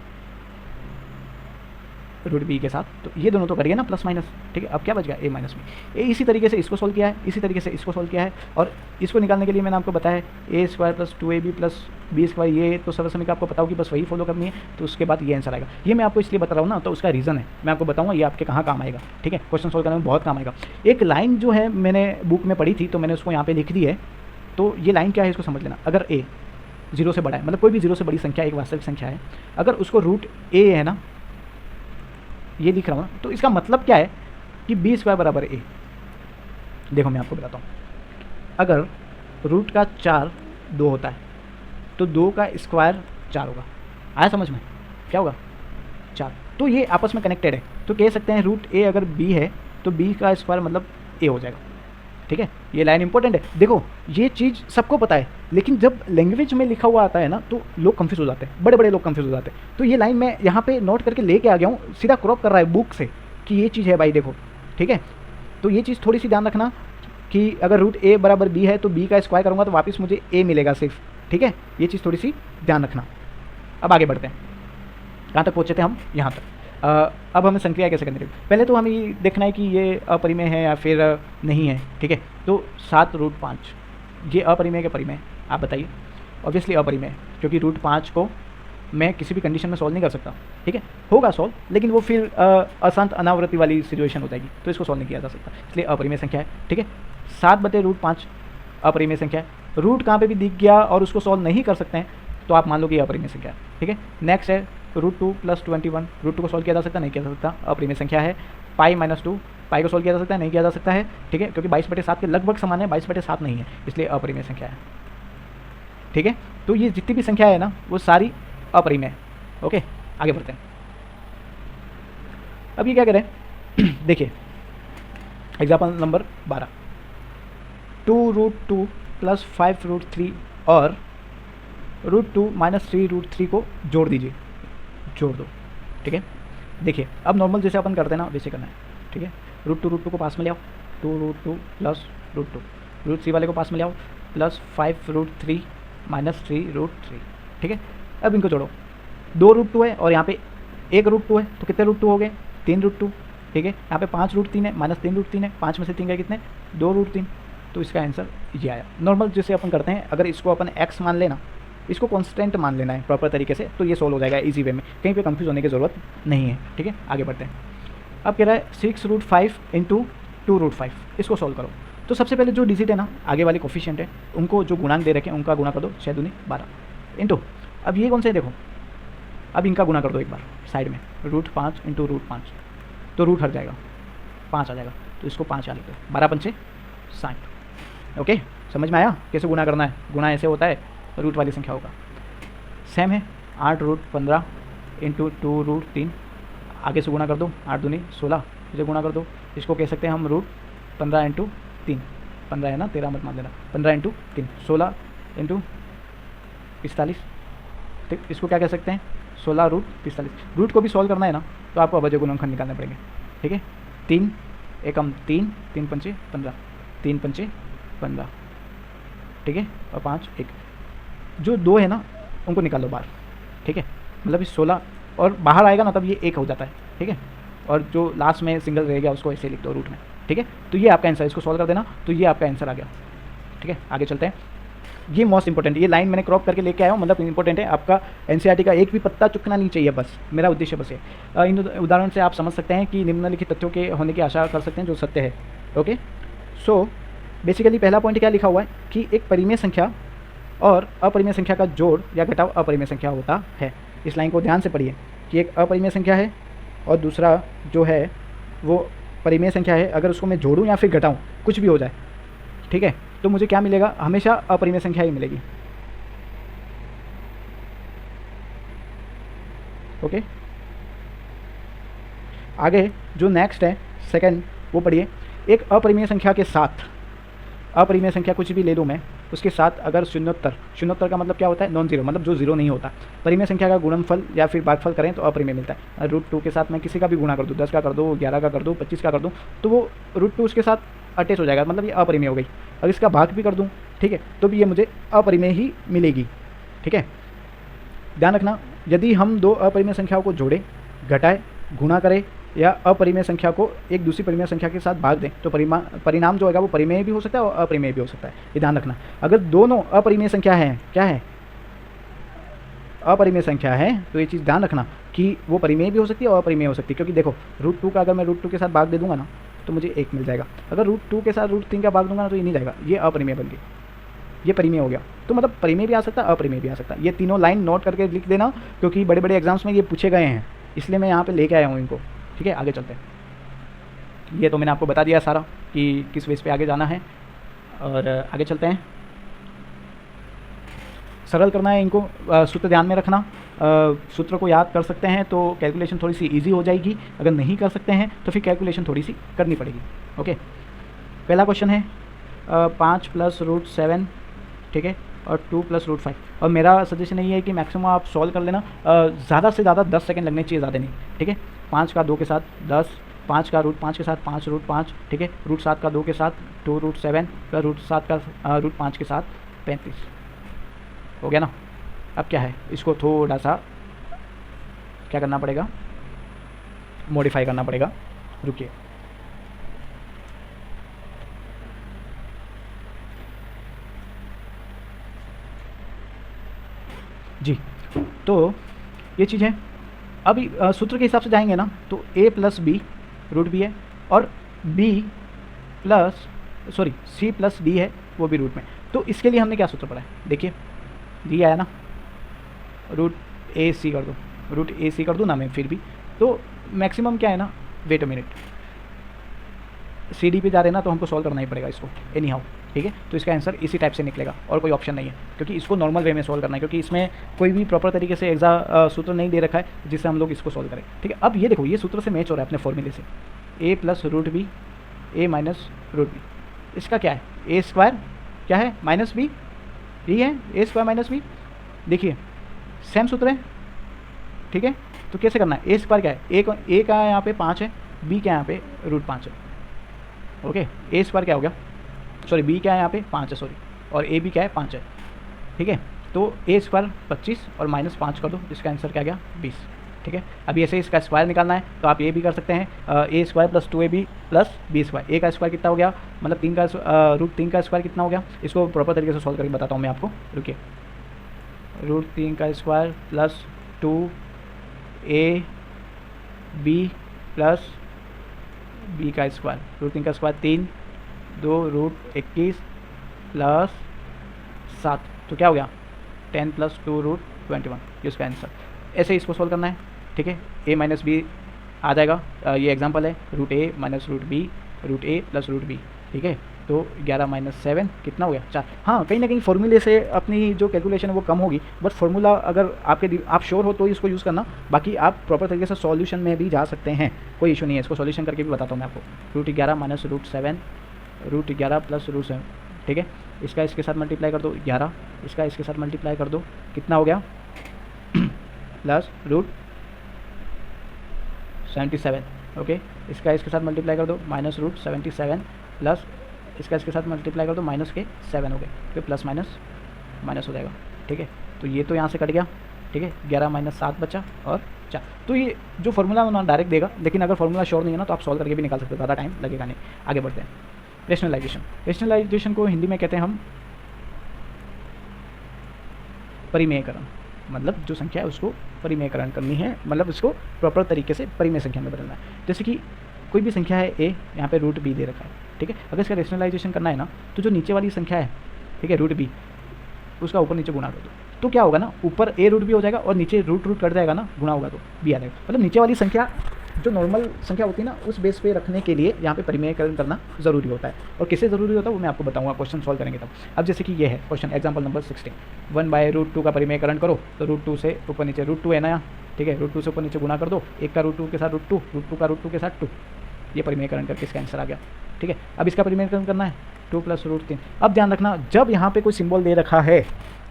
A: रूट बी के साथ, तो ये दोनों तो कट गए ना प्लस माइनस, ठीक है। अब क्या बच गया ए माइनस बी। इसी तरीके से इसको सोल्व किया है, इसी तरीके से इसको सोल्व किया है, और इसको निकालने के लिए मैंने आपको बताया a square plus 2ab plus b square, ये तो सरल समीकरण आपको पता होगी, बस वही फॉलो करनी है, तो उसके बाद ये आंसर आएगा। ये मैं आपको इसलिए बता रहा हूँ ना, तो उसका रीज़न है, मैं आपको बताऊँगा ये आपके कहाँ काम आएगा, ठीक है। क्वेश्चन सोल्व करने में बहुत काम आएगा। एक लाइन जो है मैंने बुक में पढ़ी थी, तो मैंने उसको यहाँ पे लिख दी है। तो ये लाइन क्या है इसको समझ लेना। अगर ए 0 से बड़ा है, मतलब कोई भी 0 से बड़ी संख्या एक वास्तविक संख्या है, अगर उसको रूट ए है ना, ये लिख रहा हूँ ना, तो इसका मतलब क्या है कि बी स्क्वायर बराबर ए। देखो मैं आपको बताता हूँ, अगर रूट का 4 2 होता है, तो 2 का स्क्वायर 4 होगा। आया समझ में? क्या होगा? 4। तो ये आपस में कनेक्टेड है, तो कह सकते हैं रूट ए अगर बी है तो बी का स्क्वायर मतलब ए हो जाएगा, ठीक है। ये लाइन इंपॉर्टेंट है। देखो ये चीज़ सबको पता है, लेकिन जब लैंग्वेज में लिखा हुआ आता है ना, तो लोग कंफ्यूज हो जाते हैं, बड़े बड़े लोग कंफ्यूज हो जाते हैं। तो ये लाइन मैं यहाँ पे नोट करके लेके आ गया हूँ, सीधा क्रॉप कर रहा है बुक से कि ये चीज़ है भाई, देखो, ठीक है। तो ये चीज़ थोड़ी सी ध्यान रखना कि अगर रूट ए बराबर बी है तो बी का स्क्वायर करूँगा तो वापस मुझे ए मिलेगा सिर्फ, ठीक है। ये चीज़ थोड़ी सी ध्यान रखना। अब आगे बढ़ते हैं, कहाँ तक पहुँचे थे हम? यहाँ तक। अब हमें संक्रिया कैसे करनी है? पहले तो हमें ये देखना है कि ये अपरिमेय है या फिर नहीं है, ठीक है। तो 7√5 ये अपरिमेय के परिमेय, आप बताइए। ऑब्वियसली अपरिमेय, क्योंकि √5 को मैं किसी भी कंडीशन में सॉल्व नहीं कर सकता, ठीक है। होगा सॉल्व, लेकिन वो फिर अशांत अनावृत्ति वाली सिचुएशन हो जाएगी, तो इसको सॉल्व नहीं किया जा सकता, इसलिए अपरिमेय संख्या है, ठीक है। 7/√5 अपरिमेय संख्या है। रूट कहाँ पे भी दिख गया और उसको सॉल्व नहीं कर सकते हैं, तो आप मान लो कि ये अपरिमेय संख्या है, ठीक है। नेक्स्ट है √2 + 21। √2 को सॉल्व किया जा सकता है? नहीं किया जा सकता, अपरिमेय संख्या है। पाई -2, पाई को सॉल्व किया जा सकता है? नहीं किया जा सकता है, ठीक है, क्योंकि 22/7 के लगभग समान है, 22/7 नहीं है, इसलिए अपरिमेय संख्या है, ठीक है। तो ये जितनी भी संख्या है ना, वो सारी अपरिमेय है। ओके, आगे बढ़ते हैं। अब ये क्या करें देखिए, एग्जाम्पल नंबर 12, 2√2 + 5√3 और √2 - 3√3 को जोड़ दीजिए, जोड़ दो, ठीक है। देखिए अब नॉर्मल जैसे अपन करते हैं ना, वैसे करना है, ठीक है। √2 को पास में ले आओ, 2√2 + √2, √3 वाले को पास में ले आओ, प्लस 5√3 - 3√3, ठीक है। अब इनको जोड़ो, 2√2 है और यहाँ पे 1√2 है, तो कितने √2 हो गए? 3√2, ठीक है। यहाँ पे 5√3 है, -3√3 है, 5 में से 3 गए कितने? 2√3, तो इसका आंसर ये आया। नॉर्मल जैसे अपन करते हैं, अगर इसको अपन x मान लेना, इसको कांस्टेंट मान लेना है प्रॉपर तरीके से, तो ये सोल्व हो जाएगा इजी वे में, कहीं पे कंफ्यूज होने की ज़रूरत नहीं है, ठीक है। आगे बढ़ते हैं। अब कह रहा है 6√5 × 2√5, इसको सोल्व करो। तो सबसे पहले जो डिजिट है ना, आगे वाले कोफिशिएंट है, उनको जो गुणांक दे रखे हैं उनका गुणा कर दो, 6 दूनी 12 इंटू, अब ये कौन से देखो, अब इनका गुणा कर दो एक बार साइड में, √5 × √5, तो रूट हट जाएगा, 5 आ जाएगा, तो इसको 5 आ लेते हैं, 12 पंचे 60। ओके, समझ में आया कैसे गुणा करना है? गुणा ऐसे होता है रूट वाली संख्याओं का। सेम है 8√15 × 2√3, आगे से गुणा कर दो, 8 दूनी 16, इसे गुणा कर दो, इसको कह सकते हैं हम √15 × 3, 15 है ना, 13 मत मान लेना, 15 × 3 16 × 45, ठीक। इसको क्या कह सकते हैं? 16√45। रूट को भी सॉल्व करना है ना, तो आपको अवजय गुणनखंड निकालने पड़ेंगे, ठीक है। 3 एकम 3, 3 पंचे 15, 3 पंचे 15, ठीक है, और 5 1, जो 2 है ना उनको निकालो बाहर, ठीक है। मतलब इस 16 और बाहर आएगा ना, तब ये 1 हो जाता है, ठीक है। और जो लास्ट में सिंगल रहेगा उसको ऐसे लिख दो रूट में, ठीक है। तो ये आपका आंसर, इसको सॉल्व कर देना, तो ये आपका आंसर आ गया, ठीक है। आगे चलते हैं। ये मोस्ट इंपॉर्टेंट, ये लाइन मैंने क्रॉप करके लेके आया हूँ, मतलब इंपॉर्टेंट है, आपका एनसीईआरटी का एक भी पत्ता चुकना नहीं चाहिए, बस मेरा उद्देश्य बस है। इन उदाहरण से आप समझ सकते हैं कि निम्नलिखित तथ्यों के होने की आशा कर सकते हैं जो सत्य है। ओके, सो बेसिकली पहला पॉइंट क्या लिखा हुआ है कि एक परिमेय संख्या और अपरिमेय संख्या का जोड़ या घटाव अपरिमेय संख्या होता है। इस लाइन को ध्यान से पढ़िए कि एक अपरिमेय संख्या है और दूसरा जो है वो परिमेय संख्या है। अगर उसको मैं जोड़ूं या फिर घटाऊं, कुछ भी हो जाए, ठीक है, तो मुझे क्या मिलेगा? हमेशा अपरिमेय संख्या ही मिलेगी। ओके, आगे जो नेक्स्ट है सेकंड, वो पढ़िए। एक अपरिमेय संख्या के साथ, अपरिमेय संख्या कुछ भी ले लूँ मैं, उसके साथ अगर शून्योत्तर का मतलब क्या होता है? नॉन जीरो, मतलब जो जीरो नहीं होता। परिमेय संख्या का गुणनफल या फिर भागफल करें तो अपरिमेय मिलता है। √2 के साथ मैं किसी का भी गुणा कर दूँ, 10 का कर दूँ, 11 का कर दूँ, 25 का कर दूँ, तो वो √2 उसके साथ अटैच हो जाएगा, मतलब ये अपरिमेय हो गई। अगर इसका भाग भी कर दूँ, ठीक है, तो भी ये मुझे अपरिमेय ही मिलेगी, ठीक है। ध्यान रखना, यदि हम दो अपरिमेय संख्याओं को जोड़ें, घटाएं गुणा करें या अपरिमेय संख्या को एक दूसरी परिमेय संख्या के साथ भाग दें तो परिणाम जो होगा वो परिमेय भी हो सकता है और अपरिमेय भी हो सकता है। ये ध्यान रखना। अगर दोनों अपरिमेय संख्या है, क्या है, अपरिमेय संख्या है, तो ये चीज़ ध्यान रखना कि वो परिमेय भी हो सकती है और अपरिमेय हो सकती है। क्योंकि देखो √2 का अगर मैं √2 के साथ भाग दे दूंगा ना तो मुझे 1 मिल जाएगा। अगर √2 के साथ √3 का भाग दूंगा ना तो ये नहीं जाएगा, ये अपरिमेय बन गई, ये परिमेय हो गया। तो मतलब परिमेय भी आ सकता है, अपरिमेय भी आ सकता है। ये तीनों लाइन नोट करके लिख देना क्योंकि बड़े बड़े एग्जाम्स में ये पूछे गए हैं, इसलिए मैं यहाँ पे लेके आया हूँ इनको। ठीक है, आगे चलते हैं। ये तो मैंने आपको बता दिया सारा कि किस बेस पे आगे जाना है, और आगे चलते हैं। सरल करना है इनको, सूत्र ध्यान में रखना। सूत्र को याद कर सकते हैं तो कैलकुलेशन थोड़ी सी इजी हो जाएगी, अगर नहीं कर सकते हैं तो फिर कैलकुलेशन थोड़ी सी करनी पड़ेगी। ओके, पहला क्वेश्चन है 5 + √7, ठीक है, और 2 + √5। और मेरा सजेशन यही है कि मैक्सिमम आप सॉल्व कर लेना, ज़्यादा से ज़्यादा 10 सेकंड लगने चाहिए, ज़्यादा नहीं। ठीक है, 5 का 2 के साथ 10, 5 का √5 के साथ 5 √5, ठीक है, √7 का 2 के साथ 2 √7, √7 का √5 के साथ 35 हो गया ना। अब क्या है, इसको थोड़ा सा क्या करना पड़ेगा, मॉडिफाई करना पड़ेगा। रुकिए, जी, तो ये चीज़ है। अभी सूत्र के हिसाब से जाएंगे ना तो a + b √b है और c + d है वो भी रूट में। तो इसके लिए हमने क्या सूत्र पढ़ा है, देखिए डी आया ना, √ac कर दो, √ac कर दूँ ना मैं फिर भी। तो मैक्सिमम क्या है ना, wait a minute, C D पे जा रहे हैं ना तो हमको सॉल्व करना ही पड़ेगा इसको एनी हाउ। ठीक है, तो इसका आंसर इसी टाइप से निकलेगा और कोई ऑप्शन नहीं है, क्योंकि इसको नॉर्मल वे में सॉल्व करना है, क्योंकि इसमें कोई भी प्रॉपर तरीके से सूत्र नहीं दे रखा है जिससे हम लोग इसको सॉल्व करें। ठीक है, अब ये देखो ये सूत्र से मैच हो रहा है अपने फॉर्मूले से, a + √b, a - √b। इसका क्या है, a² क्या है -b, यही है a² - b। देखिए सेम सूत्र है। ठीक है, तो कैसे करना है, a² क्या है, a का यहाँ पे 5 है, b क्या यहाँ पे √5 है। ओके, a² क्या हो गया, सॉरी b क्या है यहाँ पे 5 है, सॉरी, और a भी क्या है 5 है। ठीक है, तो a² 25 और -5 कर दो, इसका आंसर क्या गया 20। ठीक है, अभी ऐसे इसका स्क्वायर निकालना है तो आप ये भी कर सकते हैं, a² + 2ab + b²। a का स्क्वायर कितना हो गया, मतलब √3 का स्क्वायर कितना हो गया। इसको प्रॉपर तरीके से सॉल्व करके बताता हूँ मैं आपको, रुकिए। √3 का स्क्वायर + 2ab + b का स्क्वायर, √3 का स्क्वायर 3, 2 √21 + 7, तो क्या हो गया 10 + 2 √21, ये उसका आंसर। ऐसे ही इसको सॉल्व करना है। ठीक है, a - b आ जाएगा, ये एग्जांपल है, √a - √b, √a + √b। ठीक है, तो 11 - 7 कितना हो गया 4। हाँ, कहीं ना कहीं फॉर्मूले से अपनी जो कैलकुलेशन है वो कम होगी, बट फार्मूला अगर आप श्योर हो तो इसको यूज़ करना, बाकी आप प्रॉपर तरीके से सॉल्यूशन में भी जा सकते हैं, कोई इशू नहीं है। इसको सॉल्यूशन करके भी बताता हूँ मैं आपको। √11 - √7, √11 + √7। ठीक है, इसका इसके साथ मल्टीप्लाई कर दो 11, इसका इसके साथ मल्टीप्लाई कर दो, कितना हो गया प्लस √77। ओके, इसका इसके साथ मल्टीप्लाई कर दो -√77 प्लस इसका इसके साथ मल्टीप्लाई कर दो -7 हो गए, फिर प्लस माइनस हो जाएगा। ठीक है, तो ये तो यहाँ से कट गया। ठीक है, 11 - 7 बचा और 4। तो ये जो फार्मूला है ना डायरेक्ट देगा, लेकिन अगर फार्मूला श्योर नहीं है ना तो आप सॉल्व करके भी निकाल सकते हो, ज़्यादा टाइम लगेगा नहीं। आगे बढ़ते हैं। रेशनलाइजेशन को हिंदी में कहते हैं हम परिमेयकरण, मतलब जो संख्या है उसको परिमेयकरण करनी है, मतलब उसको प्रॉपर तरीके से परिमेय संख्या में बदलना है। जैसे कि कोई भी संख्या है a, यहाँ पे √b दे रखा है। ठीक है, अगर इसका रेशनलाइजेशन करना है ना तो जो नीचे वाली संख्या है, ठीक है, √b, उसका ऊपर नीचे गुणा कर दो, तो क्या होगा ना, ऊपर a √b हो जाएगा और नीचे रूट कट जाएगा ना, गुणा होगा तो b आ जाएगा। मतलब नीचे वाली संख्या जो नॉर्मल संख्या होती है ना उस बेस पे रखने के लिए यहाँ पे परिमेयकरण करना ज़रूरी होता है। और किससे ज़रूरी होता है वो मैं आपको बताऊंगा क्वेश्चन सॉल्व करेंगे तब। अब जैसे कि ये है क्वेश्चन एग्जांपल नंबर 16, 1/√2 का परिमेयकरण करो, तो √2 से ऊपर नीचे √2 है ना यहाँ। ठीक है, √2 से ऊपर नीचे गुणा कर दो, एक का √2 के साथ √2, √2 का √2 के साथ 2, ये परिमेयकरण करके इसका आंसर आ गया। ठीक है, अब इसका परिमेयकरण करना है 2 + √3। अब ध्यान रखना, जब यहाँ पे कोई सिंबल दे रखा है,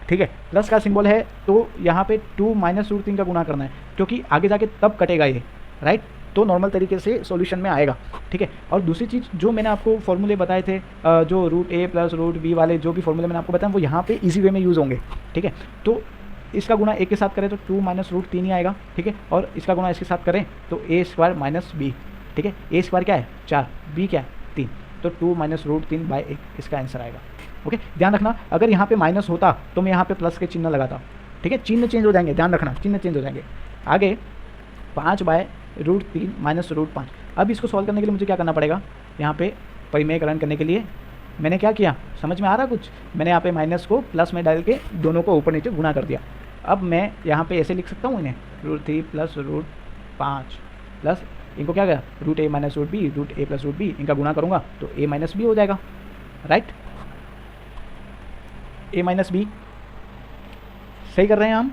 A: ठीक है, प्लस का सिंबल है, तो यहाँ पे 2 - √3 का गुणा करना है, क्योंकि आगे जाके तब कटेगा ये, राइट, तो नॉर्मल तरीके से सॉल्यूशन में आएगा। ठीक है, और दूसरी चीज़ जो मैंने आपको फॉर्मूले बताए थे, जो √a + √b वाले जो भी फॉर्मूले मैंने आपको बताया वो यहाँ पे इजी वे में यूज़ होंगे। ठीक है, तो इसका गुना एक के साथ करें तो 2 माइनस रूट 3 ही आएगा, ठीक है। और इसका गुना इसके साथ करें तो ए स्क्वायर माइनस बी, ठीक है। ए स्क्वायर क्या है 4, बी क्या है 3, तो 2 माइनस रूट 3 बाई 1 इसका आंसर आएगा। ओके, ध्यान रखना अगर यहाँ पे माइनस होता तो मैं यहाँ पे प्लस के चिन्ह लगाता, ठीक है। चिन्ह चेंज हो जाएंगे, ध्यान रखना चिन्ह चेंज हो जाएंगे। आगे 5 बाय रूट 3 माइनस रूट 5। अब इसको सॉल्व करने के लिए मुझे क्या करना पड़ेगा, यहाँ पे परिमेयकरण करने के लिए मैंने क्या किया, समझ में आ रहा कुछ, मैंने यहाँ पे माइनस को प्लस में डाल के दोनों को ऊपर नीचे गुना कर दिया। अब मैं यहाँ पे ऐसे लिख सकता हूँ इन्हें, रूट 3 प्लस रूट 5 प्लस इनको क्या गया रूट ए माइनस रूट बी, रूट ए प्लस रूट बी, इनका गुना करूँगा तो ए माइनस बी हो जाएगा, राइट। ए माइनस बी सही कर रहे हैं हम,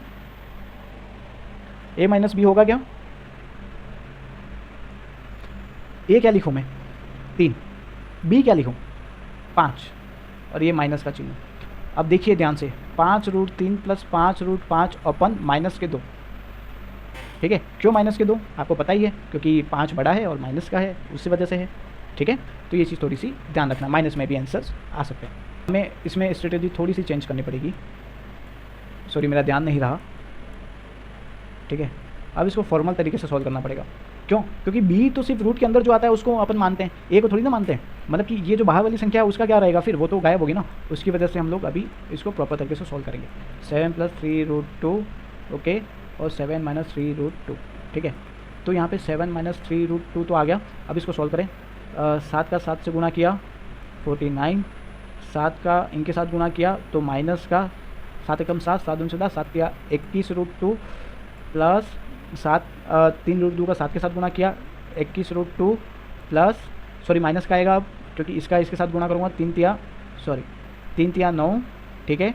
A: ए माइनस बी होगा क्या, ए क्या लिखूँ मैं 3, बी क्या लिखूँ 5 और ये माइनस का चिन्ह। अब देखिए ध्यान से 5 रूट 3 प्लस 5 रूट 5 अपन माइनस के 2, ठीक है। क्यों माइनस के 2 आपको पता ही है, क्योंकि 5 बड़ा है और माइनस का है, उसी वजह से है, ठीक है। तो ये चीज़ थोड़ी सी ध्यान रखना, माइनस में भी आंसर्स आ सकते हैं। हमें इसमें स्ट्रेटेजी थोड़ी सी चेंज करनी पड़ेगी, सॉरी मेरा ध्यान नहीं रहा, ठीक है। अब इसको फॉर्मल तरीके से सॉल्व करना पड़ेगा। क्यों, क्योंकि बी तो सिर्फ रूट के अंदर जो आता है उसको अपन मानते हैं, ए को थोड़ी ना मानते हैं। मतलब कि ये जो बाहर वाली संख्या है उसका क्या रहेगा, फिर वो तो गायब होगी ना, उसकी वजह से हम लोग अभी इसको प्रॉपर तरीके से सॉल्व करेंगे। 7 प्लस 3 रूट 2, ओके, और 7 माइनस 3 रूट 2, ठीक है। तो यहाँ पे 7 माइनस 3 रूट 2 तो आ गया। अब इसको सॉल्व करें, 7 का 7 से गुना किया 49, 7 का इनके साथ गुना किया तो माइनस का 7 एकम 7, 7 दूनी 10, 7 किया 21 रूट 2 प्लस 3 रूट 2 का 7 के साथ गुना किया 21 रूट 2 प्लस, सॉरी माइनस का आएगा अब, क्योंकि इसका इसके साथ गुना करूँगा 3 तिया 9, ठीक है।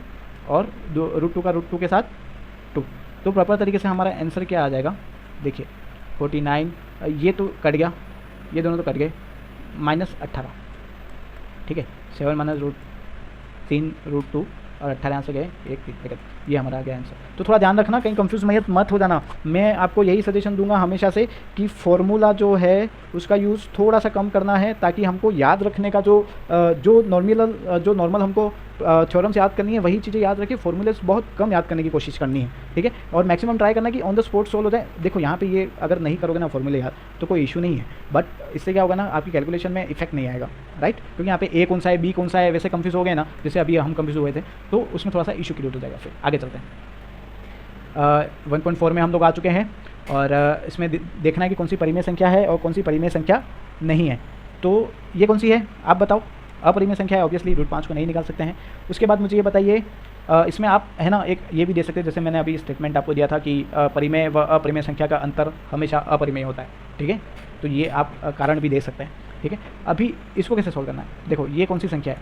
A: और रूट 2 का रूट 2 के साथ 2। तो प्रॉपर तरीके से हमारा आंसर क्या आ जाएगा, देखिए 49, ये तो कट गया, ये दोनों तो कट गए, माइनस 18, ठीक है। 7 माइनस रूट 3 रूट 2 और 18 यहाँ से गए 1 3, ये हमारा आ गया आंसर। तो थोड़ा ध्यान रखना, कहीं कंफ्यूज मत हो जाना। मैं आपको यही सजेशन दूंगा हमेशा से कि फॉर्मूला जो है उसका यूज़ थोड़ा सा कम करना है, ताकि हमको याद रखने का जो नॉर्मल हमको थ्योरम से याद करनी है वही चीज़ें याद रखिए, फॉर्मूले बहुत कम याद करने की कोशिश करनी है, ठीक है। और मैक्सिमम ट्राई करना कि ऑन द स्पॉट सोल्व हो जाए। देखो यहाँ पे ये अगर नहीं करोगे ना फॉर्मूले याद तो कोई इशू नहीं है, बट इससे क्या होगा ना, आपकी कैलकुलेशन में इफेक्ट नहीं आएगा, राइट। क्योंकि यहाँ पे ए कौन सा है बी कौन सा है वैसे कंफ्यूज हो गए ना, जैसे अभी हम कंफ्यूज हुए थे, तो उसमें थोड़ा सा इशू क्रिएट हो जाएगा। फिर आगे चलते हैं, 1.4 में हम लोग आ चुके हैं और इसमें देखना है कि कौन सी परिमेय संख्या है और कौन सी परिमेय संख्या नहीं है। तो ये कौन सी है आप बताओ, अपरिमेय संख्या है, ऑब्वियसली रूट 5 को नहीं निकाल सकते हैं। उसके बाद मुझे ये बताइए, इसमें आप है ना एक ये भी दे सकते हैं, जैसे मैंने अभी स्टेटमेंट आपको दिया था कि परिमेय व अपरिमेय संख्या का अंतर हमेशा अपरिमेय होता है, ठीक है। तो ये आप कारण भी दे सकते हैं, ठीक है। अभी इसको कैसे सॉल्व करना है, देखो ये कौन सी संख्या है,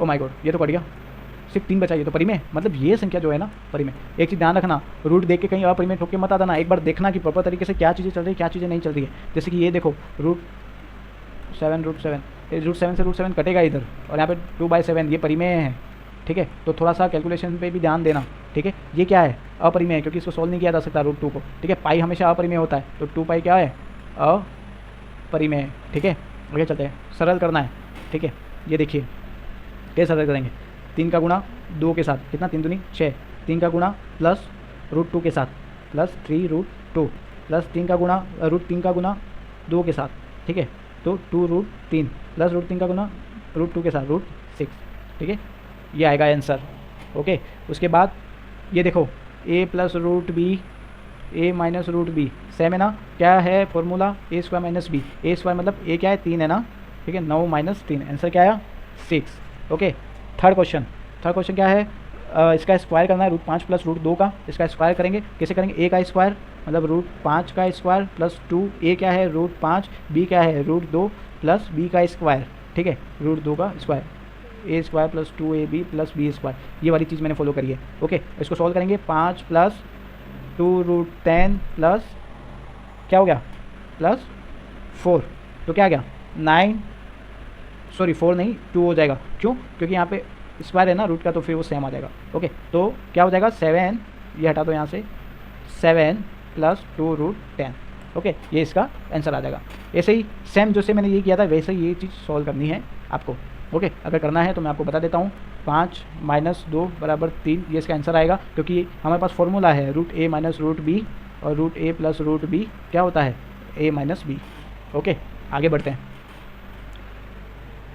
A: ओ माय गॉड ये तो कट गया, सिर्फ 3 बचा, ये तो परिमेय, मतलब ये संख्या जो है ना परिमेय। एक चीज़ ध्यान रखना, रूट देख के कहीं अपरिमेय ठोक के मत आ जाना, एक बार देखना कि प्रॉपर तरीके से क्या चीज़ें चल रही है क्या चीज़ें नहीं चल रही है। जैसे कि ये देखो रूट 7 से रूट 7 कटेगा इधर, और यहाँ पे 2/7 ये परिमेय है, ठीक है। तो थोड़ा सा कैलकुलेशन पे भी ध्यान देना, ठीक है। ये क्या है अपरिमेय है, क्योंकि इसको सोल्व नहीं किया जा सकता रूट 2 को, ठीक है। पाई हमेशा अपरिमेय होता है, तो 2 पाई क्या है अपरिमेय है, ठीक है। आगे चलते हैं, सरल करना है, ठीक है। ये देखिए कैसे सरल करेंगे, 3 का गुणा 2 के साथ कितना, 3 दूनी 6, 3 का गुणा प्लस रूट 2 के साथ प्लस 3 रूट 2 प्लस 3 का गुणा रूट 3 का गुणा 2 के साथ, ठीक है। तो 2 रूट 3 प्लस रूट 3 का गुना रूट 2 के साथ रूट 6, ठीक है। ये आएगा आंसर, ओके। उसके बाद ये देखो a plus root B a minus root B, same है ना, क्या है formula a square minus B, a square मतलब a क्या है 3 है ना, ठीक है। 9 माइनस 3, आंसर क्या आया 6, ओके। थर्ड क्वेश्चन क्या है, इसका स्क्वायर करना है रूट 5 प्लस रूट 2 का, इसका स्क्वायर करेंगे, कैसे करेंगे, a का स्क्वायर मतलब रूट 5 का स्क्वायर प्लस 2, a क्या है रूट 5, b क्या है रूट 2 प्लस b का स्क्वायर, ठीक है, रूट 2 का square, a square plus 2ab plus b square, ये वाली चीज़ मैंने फॉलो करी है, ओके। इसको सॉल्व करेंगे, 5 प्लस 2 रूट 10 प्लस क्या हो गया प्लस 4, तो क्या आ गया 9, सॉरी 4 नहीं 2 हो जाएगा, क्यों, क्योंकि यहाँ पे स्क्वायर है ना रूट का, तो फिर वो सेम आ जाएगा, ओके। तो क्या हो जाएगा 7, ये हटा दो यहाँ से, 7 प्लस 2 रूट 10, ओके। ये इसका आंसर आ जाएगा। ऐसे ही सेम जैसे मैंने ये किया था वैसे ही ये चीज़ सॉल्व करनी है आपको, ओके। अगर करना है तो मैं आपको बता देता हूँ, 5 माइनस 2 बराबर 3, ये इसका आंसर आएगा, क्योंकि हमारे पास फॉर्मूला है रूट ए माइनस रूट बी, और रूट ए प्लस रूट बी क्या होता है, ए माइनस बी। ओके, आगे बढ़ते हैं।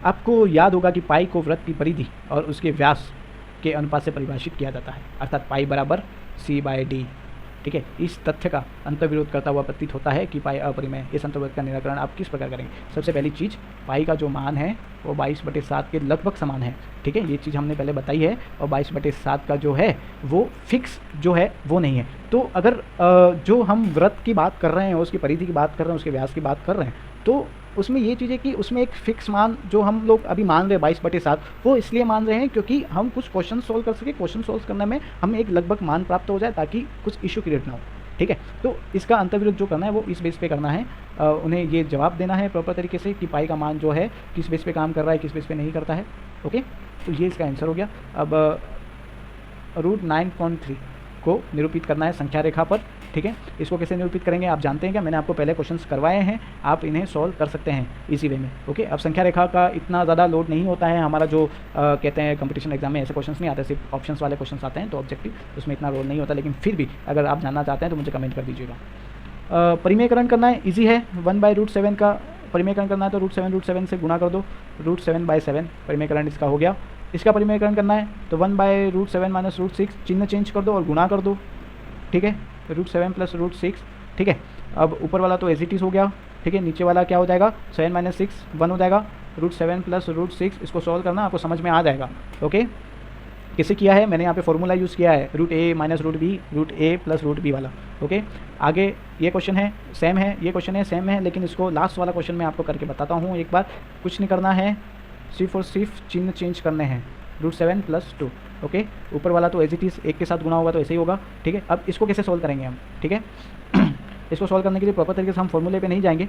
A: आपको याद होगा कि पाई को वृत्त की परिधि और उसके व्यास के अनुपात से परिभाषित किया जाता है, अर्थात पाई बराबर सी बाय डी। ठीक है, इस तथ्य का अंतर्विरोध करता हुआ प्रतीत होता है कि पाई अपरिमेय। इस अंतर्विरोध का निराकरण आप किस प्रकार करेंगे? सबसे पहली चीज़, पाई का जो मान है वो 22/7 के लगभग समान है। ठीक है, ये चीज़ हमने पहले बताई है, और 22/7 का जो है वो फिक्स जो है वो नहीं है। तो अगर जो हम वृत्त की बात कर रहे हैं, उसकी परिधि की बात कर रहे हैं, उसके व्यास की बात कर रहे हैं, तो उसमें ये चीज़ है कि उसमें एक फिक्स मान जो हम लोग अभी मान रहे हैं 22/7, वो इसलिए मान रहे हैं क्योंकि हम कुछ क्वेश्चन सॉल्व कर सके। क्वेश्चन सॉल्व करने में हमें एक लगभग मान प्राप्त हो जाए ताकि कुछ इशू क्रिएट ना हो। ठीक है, तो इसका अंतर्विरोध जो करना है वो इस बेस पे करना है। उन्हें ये जवाब देना है प्रॉपर तरीके से कि पाई का मान जो है किस बेस पे काम कर रहा है, किस बेस पे नहीं करता है। ओके, तो ये इसका आंसर हो गया। अब रूट 9.3 को निरूपित करना है संख्या रेखा पर। ठीक है, इसको कैसे निरूपित करेंगे आप जानते हैं क्या? मैंने आपको पहले क्वेश्चंस करवाए हैं, आप इन्हें सॉल्व कर सकते हैं इसी वे में। ओके, अब संख्या रेखा का इतना ज़्यादा लोड नहीं होता है हमारा, जो कहते हैं कंपटीशन एग्जाम में ऐसे क्वेश्चंस नहीं आते, सिर्फ ऑप्शंस वाले क्वेश्चंस आते हैं, तो ऑब्जेक्टिव उसमें इतना रोल नहीं होता। लेकिन फिर भी अगर आप जानना चाहते हैं तो मुझे कमेंट कर दीजिएगा। परिमेयकरण करना है, ईजी है। 1/√7 का परिमेयकरण करना है तो √7 से गुणा कर दो, √7/7 परिमेयकरण इसका हो गया। इसका परिमेयकरण करना है तो 1/√7 - √6 चिन्ह चेंज कर दो और गुणा कर दो। ठीक है, √7 + √6। ठीक है, अब ऊपर वाला तो एज इट इज़ हो गया। ठीक है, नीचे वाला क्या हो जाएगा, 7 - 6 1 हो जाएगा। √7 + √6 इसको सॉल्व करना, आपको समझ में आ जाएगा। ओके, किसे किया है मैंने यहाँ पे फॉर्मूला यूज़ किया है, रूट ए माइनस रूट बी, रूट ए प्लस रूट बी वाला। ओके, आगे ये क्वेश्चन है सेम है, ये क्वेश्चन है सेम है, लेकिन इसको लास्ट वाला क्वेश्चन मैं आपको करके बताता हूँ एक बार। कुछ नहीं करना है, सिर्फ और सिर्फ चिन्ह चेंज करने हैं, √7 + 2। ओके, ऊपर वाला तो एज इट इज़ एक के साथ गुना होगा तो ऐसे ही होगा। ठीक है, अब इसको कैसे सोल्व करेंगे हम? ठीक है इसको सॉल्व करने के लिए प्रॉपर तरीके से हम फॉर्मूले पे नहीं जाएंगे,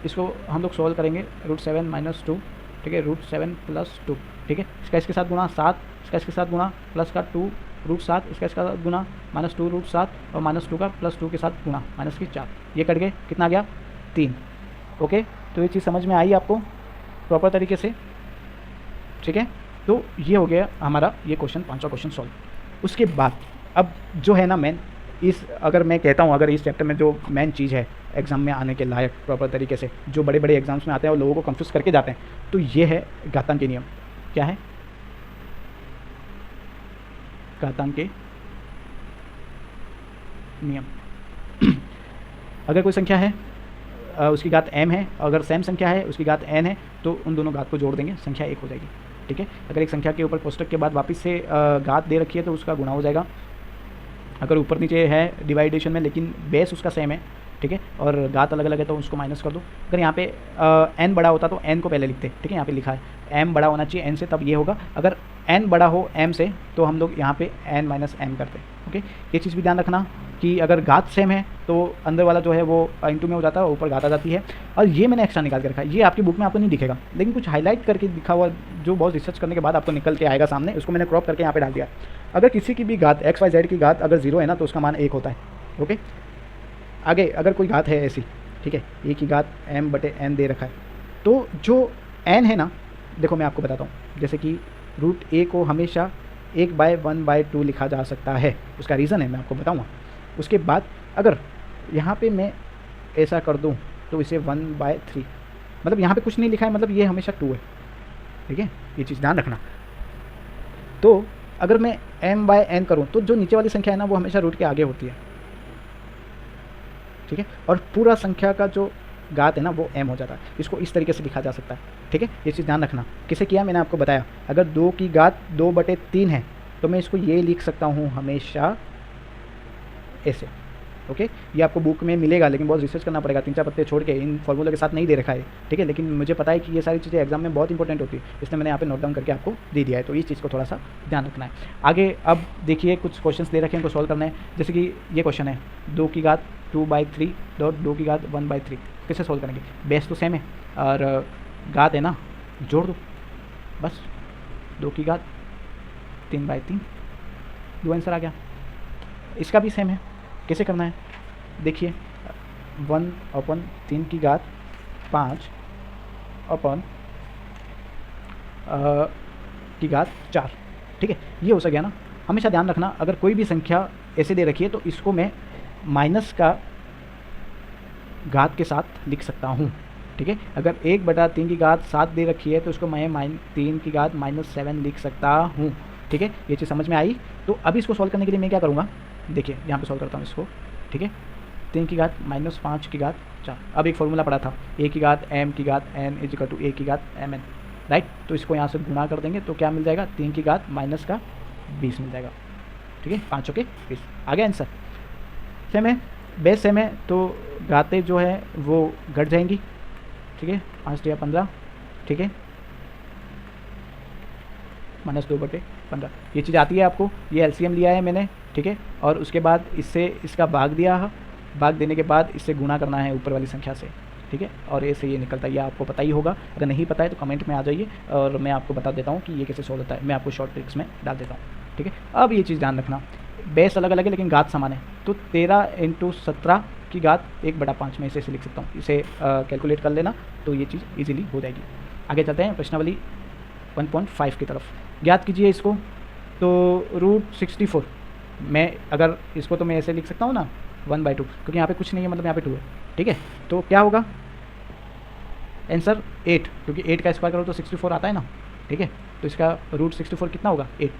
A: इसको हम लोग सॉल्व करेंगे √7 - 2। ठीक है, √7 + 2। ठीक है, इसका इसके साथ गुना 7, इसका इसके साथ गुना प्लस का 2 √7, इसका इसका गुना -2 √7, और -2 का +2 के साथ गुना -4। ये कट गए, कितना आ गया 3। ओके, तो ये चीज़ समझ में आई आपको प्रॉपर तरीके से? ठीक है, तो ये हो गया हमारा ये क्वेश्चन, 5वां क्वेश्चन सॉल्व। उसके बाद अब जो है ना मेन, इस अगर मैं कहता हूँ अगर इस चैप्टर में जो मेन चीज़ है एग्ज़ाम में आने के लायक प्रॉपर तरीके से, जो बड़े बड़े एग्जाम्स में आते हैं और लोगों को कंफ्यूज करके जाते हैं, तो ये है घातांक के नियम। क्या है? घातांक के नियम। अगर कोई संख्या है उसकी घात m है, अगर सेम संख्या है उसकी घात n है, तो उन दोनों घात को जोड़ देंगे, संख्या 1 हो जाएगी। ठीक है, अगर एक संख्या के ऊपर कोष्टक के बाद वापस से घात दे रखी है तो उसका गुणा हो जाएगा। अगर ऊपर नीचे है डिवाइडेशन में लेकिन बेस उसका सेम है, ठीक है, और घात अलग अलग है तो उसको माइनस कर दो। अगर यहाँ पे n बड़ा होता तो n को पहले लिखते। ठीक है, यहाँ पे लिखा है m बड़ा होना चाहिए n से, तब ये होगा। अगर n बड़ा हो m से तो हम लोग यहाँ पे n - m करते। ओके, ये चीज़ भी ध्यान रखना कि अगर घात सेम है तो अंदर वाला जो है वो इंटू में हो जाता है और ऊपर घात आ जाती है। और ये मैंने एक्स्ट्रा निकाल के रखा है, ये आपकी बुक में आपको नहीं दिखेगा, लेकिन कुछ हाईलाइट करके दिखा हुआ जो बहुत रिसर्च करने के बाद आपको निकल के आएगा सामने, उसको मैंने क्रॉप करके यहाँ पे डाल दिया। अगर किसी की भी घात x y z की घात अगर 0 है ना तो उसका मान 1 होता है। ओके, आगे अगर कोई घात है ऐसी, ठीक है, a की घात m/n दे रखा है, तो जो n है ना, देखो मैं आपको बताता हूँ, जैसे कि √a को हमेशा 1/1/2 लिखा जा सकता है। उसका रीज़न है, मैं आपको बताऊँगा। उसके बाद अगर यहाँ पे मैं ऐसा कर दूँ तो इसे 1/3, मतलब यहाँ पे कुछ नहीं लिखा है, मतलब ये हमेशा 2 है। ठीक है, ये चीज़ ध्यान रखना। तो अगर मैं m/n करूँ तो जो नीचे वाली संख्या है ना वो हमेशा रूट के आगे होती है। ठीक है, और पूरा संख्या का जो घात है ना वो m हो जाता है। इसको इस तरीके से लिखा जा सकता है। ठीक है, ये चीज़ ध्यान रखना। किसे किया मैंने आपको बताया, अगर 2 की घात 2/3 है तो मैं इसको ये लिख सकता हूँ हमेशा ऐसे। ओके, ये आपको बुक में मिलेगा, लेकिन बहुत रिसर्च करना पड़ेगा, 3-4 पत्ते छोड़ के, इन फॉर्मूले के साथ नहीं दे रखा है। ठीक है, लेकिन मुझे पता है कि ये सारी चीज़ें एग्जाम में बहुत इंपॉर्टेंट होती है, इसलिए मैंने यहाँ पे नोट डाउन करके आपको दे दिया है। तो इस चीज़ को थोड़ा सा ध्यान रखना है। आगे अब देखिए कुछ क्वेश्चंस दे रखे हैं, इनको सॉल्व करना है। जैसे कि ये क्वेश्चन है 2 की घात 2/3 2 की घात 1/3, कैसे सॉल्व करेंगे? बेस तो सेम है और घात है ना, जोड़ दो बस, 2 की घात 3/3, 2 आंसर आ गया। इसका भी सेम है, कैसे करना है? देखिए 1/3 की घात 5 की घात 4, ठीक है, ये हो गया ना। हमेशा ध्यान रखना, अगर कोई भी संख्या ऐसे दे रखी है तो इसको मैं माइनस का घात के साथ लिख सकता हूँ। ठीक है, अगर 1/3 की घात 7 दे रखी है तो उसको मैं 3 की घात -7 लिख सकता हूँ। ठीक है, ये चीज़ समझ में आई। तो अभी इसको सॉल्व करने के लिए मैं क्या करूँगा, देखिए यहाँ पे सॉल्व करता हूँ इसको। ठीक है, 3 की घात -5 की घात 4। अब एक फॉर्मूला पड़ा था, a की घात m की घात n इज टू a की घात mn, राइट। तो इसको यहाँ से गुणा कर देंगे तो क्या मिल जाएगा, 3 की घात माइनस का 20 मिल जाएगा। ठीक है, 5 के 20 आ गया आंसर। सेम है, बेस सेम है, तो घातें जो है वो घट जाएंगी। ठीक है, 5 या 15। ठीक है, -2/15 ये चीज़ आती है आपको। ये एलसीएम लिया है मैंने। ठीक है, और उसके बाद इससे इसका भाग दिया है, भाग देने के बाद इससे गुणा करना है ऊपर वाली संख्या से। ठीक है, और ए से ये निकलता है, ये आपको पता ही होगा। अगर नहीं पता है तो कमेंट में आ जाइए और मैं आपको बता देता हूँ कि ये कैसे सोल्व होता है, मैं आपको शॉर्ट ट्रिक्स में डाल देता हूँ। ठीक है, अब ये चीज़ ध्यान रखना, बेस अलग अलग है लेकिन घात समान है। तो 13 × 17 की घात 1/5 में इसे लिख सकता हूँ। इसे कैलकुलेट कर लेना तो ये चीज़ ईजिली हो जाएगी। आगे चलते हैं प्रश्नावली 1.5 की तरफ। ज्ञात कीजिए इसको। तो √64, मैं अगर इसको तो मैं ऐसे लिख सकता हूँ ना 1/2, क्योंकि यहाँ पे कुछ नहीं है, मतलब यहाँ पे 2 है। ठीक है, तो क्या होगा आंसर 8, क्योंकि 8 का स्क्वायर करो तो 64 आता है ना। ठीक है, तो इसका √64 कितना होगा 8।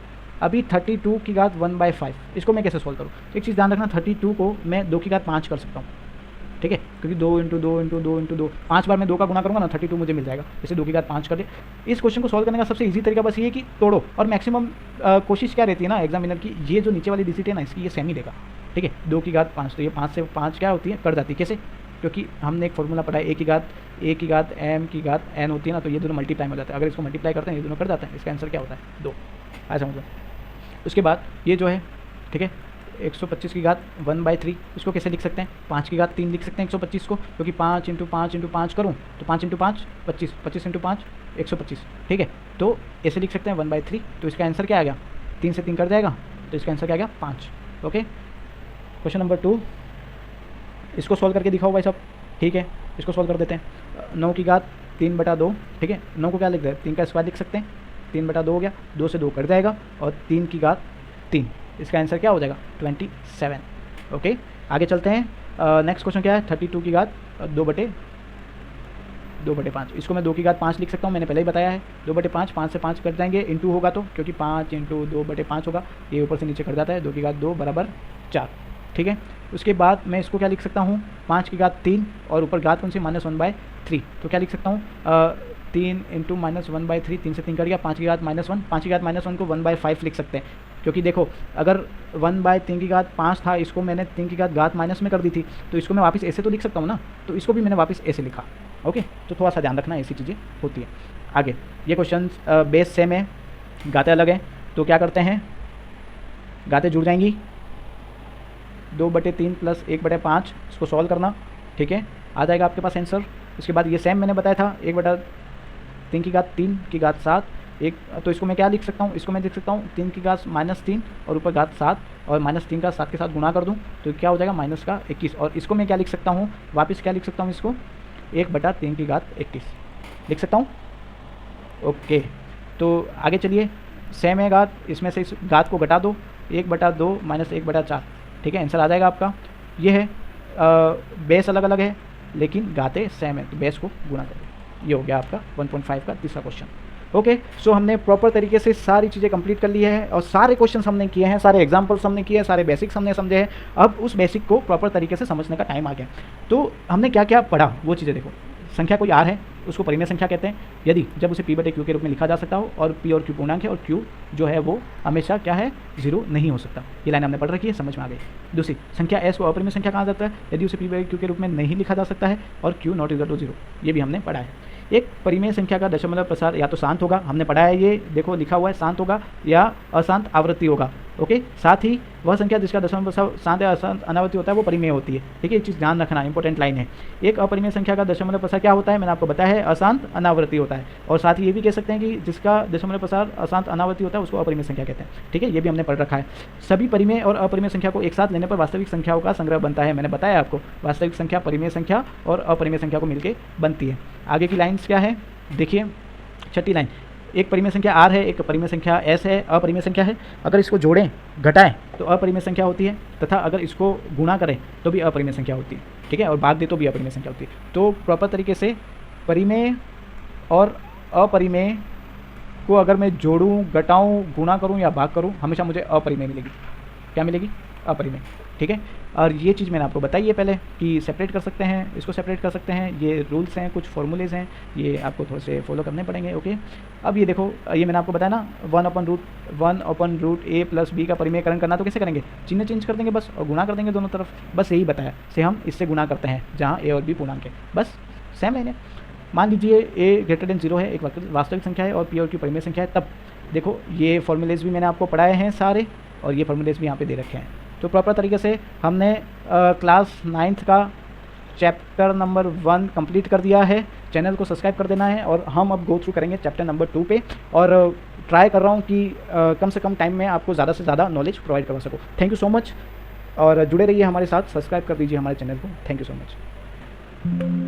A: अभी 32 की घात 1/5, इसको मैं कैसे सोल्व करूँ। एक चीज़ ध्यान रखना, 32 को मैं 2 की घात 5 कर सकता हूँ। ठीक है, क्योंकि 2 × 2 × 2 × 2 5 बार मैं 2 का गुणा करूँगा ना, 32 मुझे मिल जाएगा। इसे 2 की घात 5 कर दे। इस क्वेश्चन को सॉल्व करने का सबसे इजी तरीका बस ये है कि तोड़ो, और मैक्सिमम कोशिश क्या रहती है ना एग्जामिनर की, ये जो नीचे वाली डिजिट है ना इसकी ये सेम ही देगा। ठीक है, 2 की घात 5, तो ये 5 से 5 क्या होती है, कट जाती है। कैसे, क्योंकि हमने एक फॉर्मूला पढ़ा है, a की घात m की घात n होती है ना, तो ये दोनों मल्टीप्लाई हो जाता है। अगर इसको मल्टीप्लाई करते हैं ये दोनों कट जाते हैं। इसका आंसर क्या होता है 2। ऐसा मतलब उसके बाद ये जो है, ठीक है, 125 की घात 1/3, इसको कैसे लिख सकते हैं, 5 की घात 3 लिख सकते हैं 125 को, क्योंकि 5 × 5 × 5 करूँ तो 5 × 5 25, 25 × 5 125। ठीक है, तो ऐसे लिख सकते हैं 1/3। तो इसका आंसर क्या आ गया, 3 से 3 कट जाएगा, तो इसका आंसर क्या आ गया 5। ओके, क्वेश्चन नंबर 2, इसको सॉल्व करके दिखाओ भाई साहब। ठीक है, इसको सॉल्व कर देते हैं। 9 की घात 3/2। ठीक है, 9 को क्या लिख दें, 3 का स्क्वायर लिख सकते हैं, 3/2 हो गया, 2 से 2 कट जाएगा, और 3 की घात 3, इसका आंसर क्या हो जाएगा 27। ओके, आगे चलते हैं। नेक्स्ट क्वेश्चन क्या है, 32 की घात 2/5, इसको मैं 2 की घात 5 लिख सकता हूँ, मैंने पहले ही बताया है। 2/5, 5 से 5 कट जाएंगे, इंटू होगा तो, क्योंकि 5 × 2/5 होगा, ये ऊपर से नीचे कट जाता है। 2 की घात 2 = 4। ठीक है, उसके बाद मैं इसको क्या लिख सकता हूँ, 5 की घात 3, और ऊपर घात कौन सी -1/3, तो क्या लिख सकता हूँ 3 × -1/3, 3 से 3 कट गया, 5 की घात -1, 5 की घात -1 को 1/5 लिख सकते हैं, क्योंकि देखो अगर 1/3 की घात 5 था, इसको मैंने 3 की घात माइनस में कर दी थी, तो इसको मैं वापस ऐसे तो लिख सकता हूँ ना, तो इसको भी मैंने वापस ऐसे लिखा। ओके, तो थोड़ा सा ध्यान रखना, ऐसी चीज़ें होती है। आगे ये क्वेश्चन बेस सेम है, घातें अलग हैं, तो क्या करते हैं, घातें जुड़ जाएंगी, 2/3 + 1/5, इसको सॉल्व करना। ठीक है, आ जाएगा आपके पास आंसर। उसके बाद ये सेम मैंने बताया था, 1/3 की घात 3 की घात 7, एक, तो इसको मैं क्या लिख सकता हूँ, इसको मैं लिख सकता हूँ 3 की घात -3 और ऊपर घात 7, और -3 का 7 के साथ गुणा कर दूँ तो क्या हो जाएगा -21, और इसको मैं क्या लिख सकता हूँ, वापस क्या लिख सकता हूँ, इसको 1/3 की घात 21 लिख सकता हूँ। ओके, तो आगे चलिए, सेम है घात, इसमें से इस घात को घटा दो, 1/2 - 1/4। ठीक है, आंसर आ जाएगा आपका। ये है बेस अलग अलग है लेकिन घातें सेम है, तो बेस को गुणा करें। ये हो गया आपका 1.5 का तीसरा क्वेश्चन। ओके, सो हमने प्रॉपर तरीके से सारी चीज़ें कंप्लीट कर ली है, और सारे क्वेश्चन हमने किए हैं, सारे एग्जांपल्स हमने किए हैं, सारे बेसिक्स हमने समझे हैं। अब उस बेसिक को प्रॉपर तरीके से समझने का टाइम आ गया। तो हमने क्या क्या पढ़ा वो चीज़ें देखो। संख्या कोई आर है, उसको परिमेय संख्या कहते हैं, यदि जब उसे p/q के रूप में लिखा जा सकता हो, और p और q पूर्णांक है, और q जो है वो हमेशा क्या है 0 नहीं हो सकता। ये लाइन हमने पढ़ रखी है, समझ में आ गई। दूसरी, संख्या s को अपरिमेय संख्या कहा जाता है यदि उसे p/q के रूप में नहीं लिखा जा सकता है, और q ≠ 0, ये भी हमने पढ़ा है। एक परिमेय संख्या का दशमलव प्रसार या तो शांत होगा, हमने पढ़ा है, ये देखो लिखा हुआ है, शांत होगा या अशांत आवृत्ति होगा। ओके, साथ ही वह संख्या जिसका दशमलव प्रसार शांत या अशांत अनावर्ती होता है वो परिमेय होती है। ठीक है, ये चीज़ ध्यान रखना, इंपॉर्टेंट लाइन है। एक अपरिमेय संख्या का दशमलव प्रसार क्या होता है, मैंने आपको बताया है, अशांत अनावर्ती होता है। और साथ ही ये भी कह सकते हैं कि जिसका दशमलव प्रसार अशांत अनावर्ती होता है उसको अपरिमेय संख्या कहते हैं। ठीक है, ये भी हमने पढ़ रखा है। सभी परिमेय और अपरिमेय संख्या को एक साथ लेने पर वास्तविक संख्याओं का संग्रह बनता है। मैंने बताया आपको, वास्तविक संख्या परिमेय संख्या और अपरिमेय संख्या को मिलकर बनती है। आगे की लाइन्स क्या है देखिए, छठी लाइन, एक परिमेय संख्या आर है, एक परिमेय संख्या एस है, अपरिमेय संख्या है। अगर इसको जोड़ें घटाएं तो अपरिमेय संख्या होती है, तथा अगर इसको गुणा करें तो भी अपरिमेय संख्या होती है, ठीक है, और भाग दे तो भी अपरिमेय संख्या होती है। तो प्रॉपर तरीके से परिमेय और अपरिमेय को अगर मैं जोड़ूं, घटाऊं, गुणा करूं या भाग करूं, हमेशा मुझे अपरिमेय मिलेगी। क्या मिलेगी? अपरिमेय, ठीक है। और ये चीज़ मैंने आपको बताई है पहले कि सेपरेट कर सकते हैं, इसको सेपरेट कर सकते हैं। ये रूल्स हैं, कुछ फॉर्मूलेज हैं, ये आपको थोड़े से फॉलो करने पड़ेंगे, ओके। अब ये देखो, ये मैंने आपको बताया ना, 1/√a + b का परिमेयकरण करना, तो कैसे करेंगे? चिन्ह चेंज कर देंगे बस और गुणा कर देंगे दोनों तरफ, बस यही बताया। से हम इससे गुणा करते हैं जहाँ a और b पूर्णांक है, बस सेम लाइन है। मान लीजिए a > 0 है, एक वास्तविक संख्या है और p और q परिमेय संख्या है, तब देखो ये फॉर्मूलेज भी मैंने आपको पढ़ाए हैं सारे, और ये फॉर्मूलेज भी यहाँ पे दे रखे हैं। तो प्रॉपर तरीके से हमने क्लास 9th का चैप्टर नंबर 1 कंप्लीट कर दिया है। चैनल को सब्सक्राइब कर देना है, और हम अब गो थ्रू करेंगे चैप्टर नंबर 2 पे, और ट्राई कर रहा हूँ कि कम से कम टाइम में आपको ज़्यादा से ज़्यादा नॉलेज प्रोवाइड करवा सकूँ। थैंक यू सो मच, और जुड़े रहिए हमारे साथ, सब्सक्राइब कर दीजिए हमारे चैनल को। Thank you so much.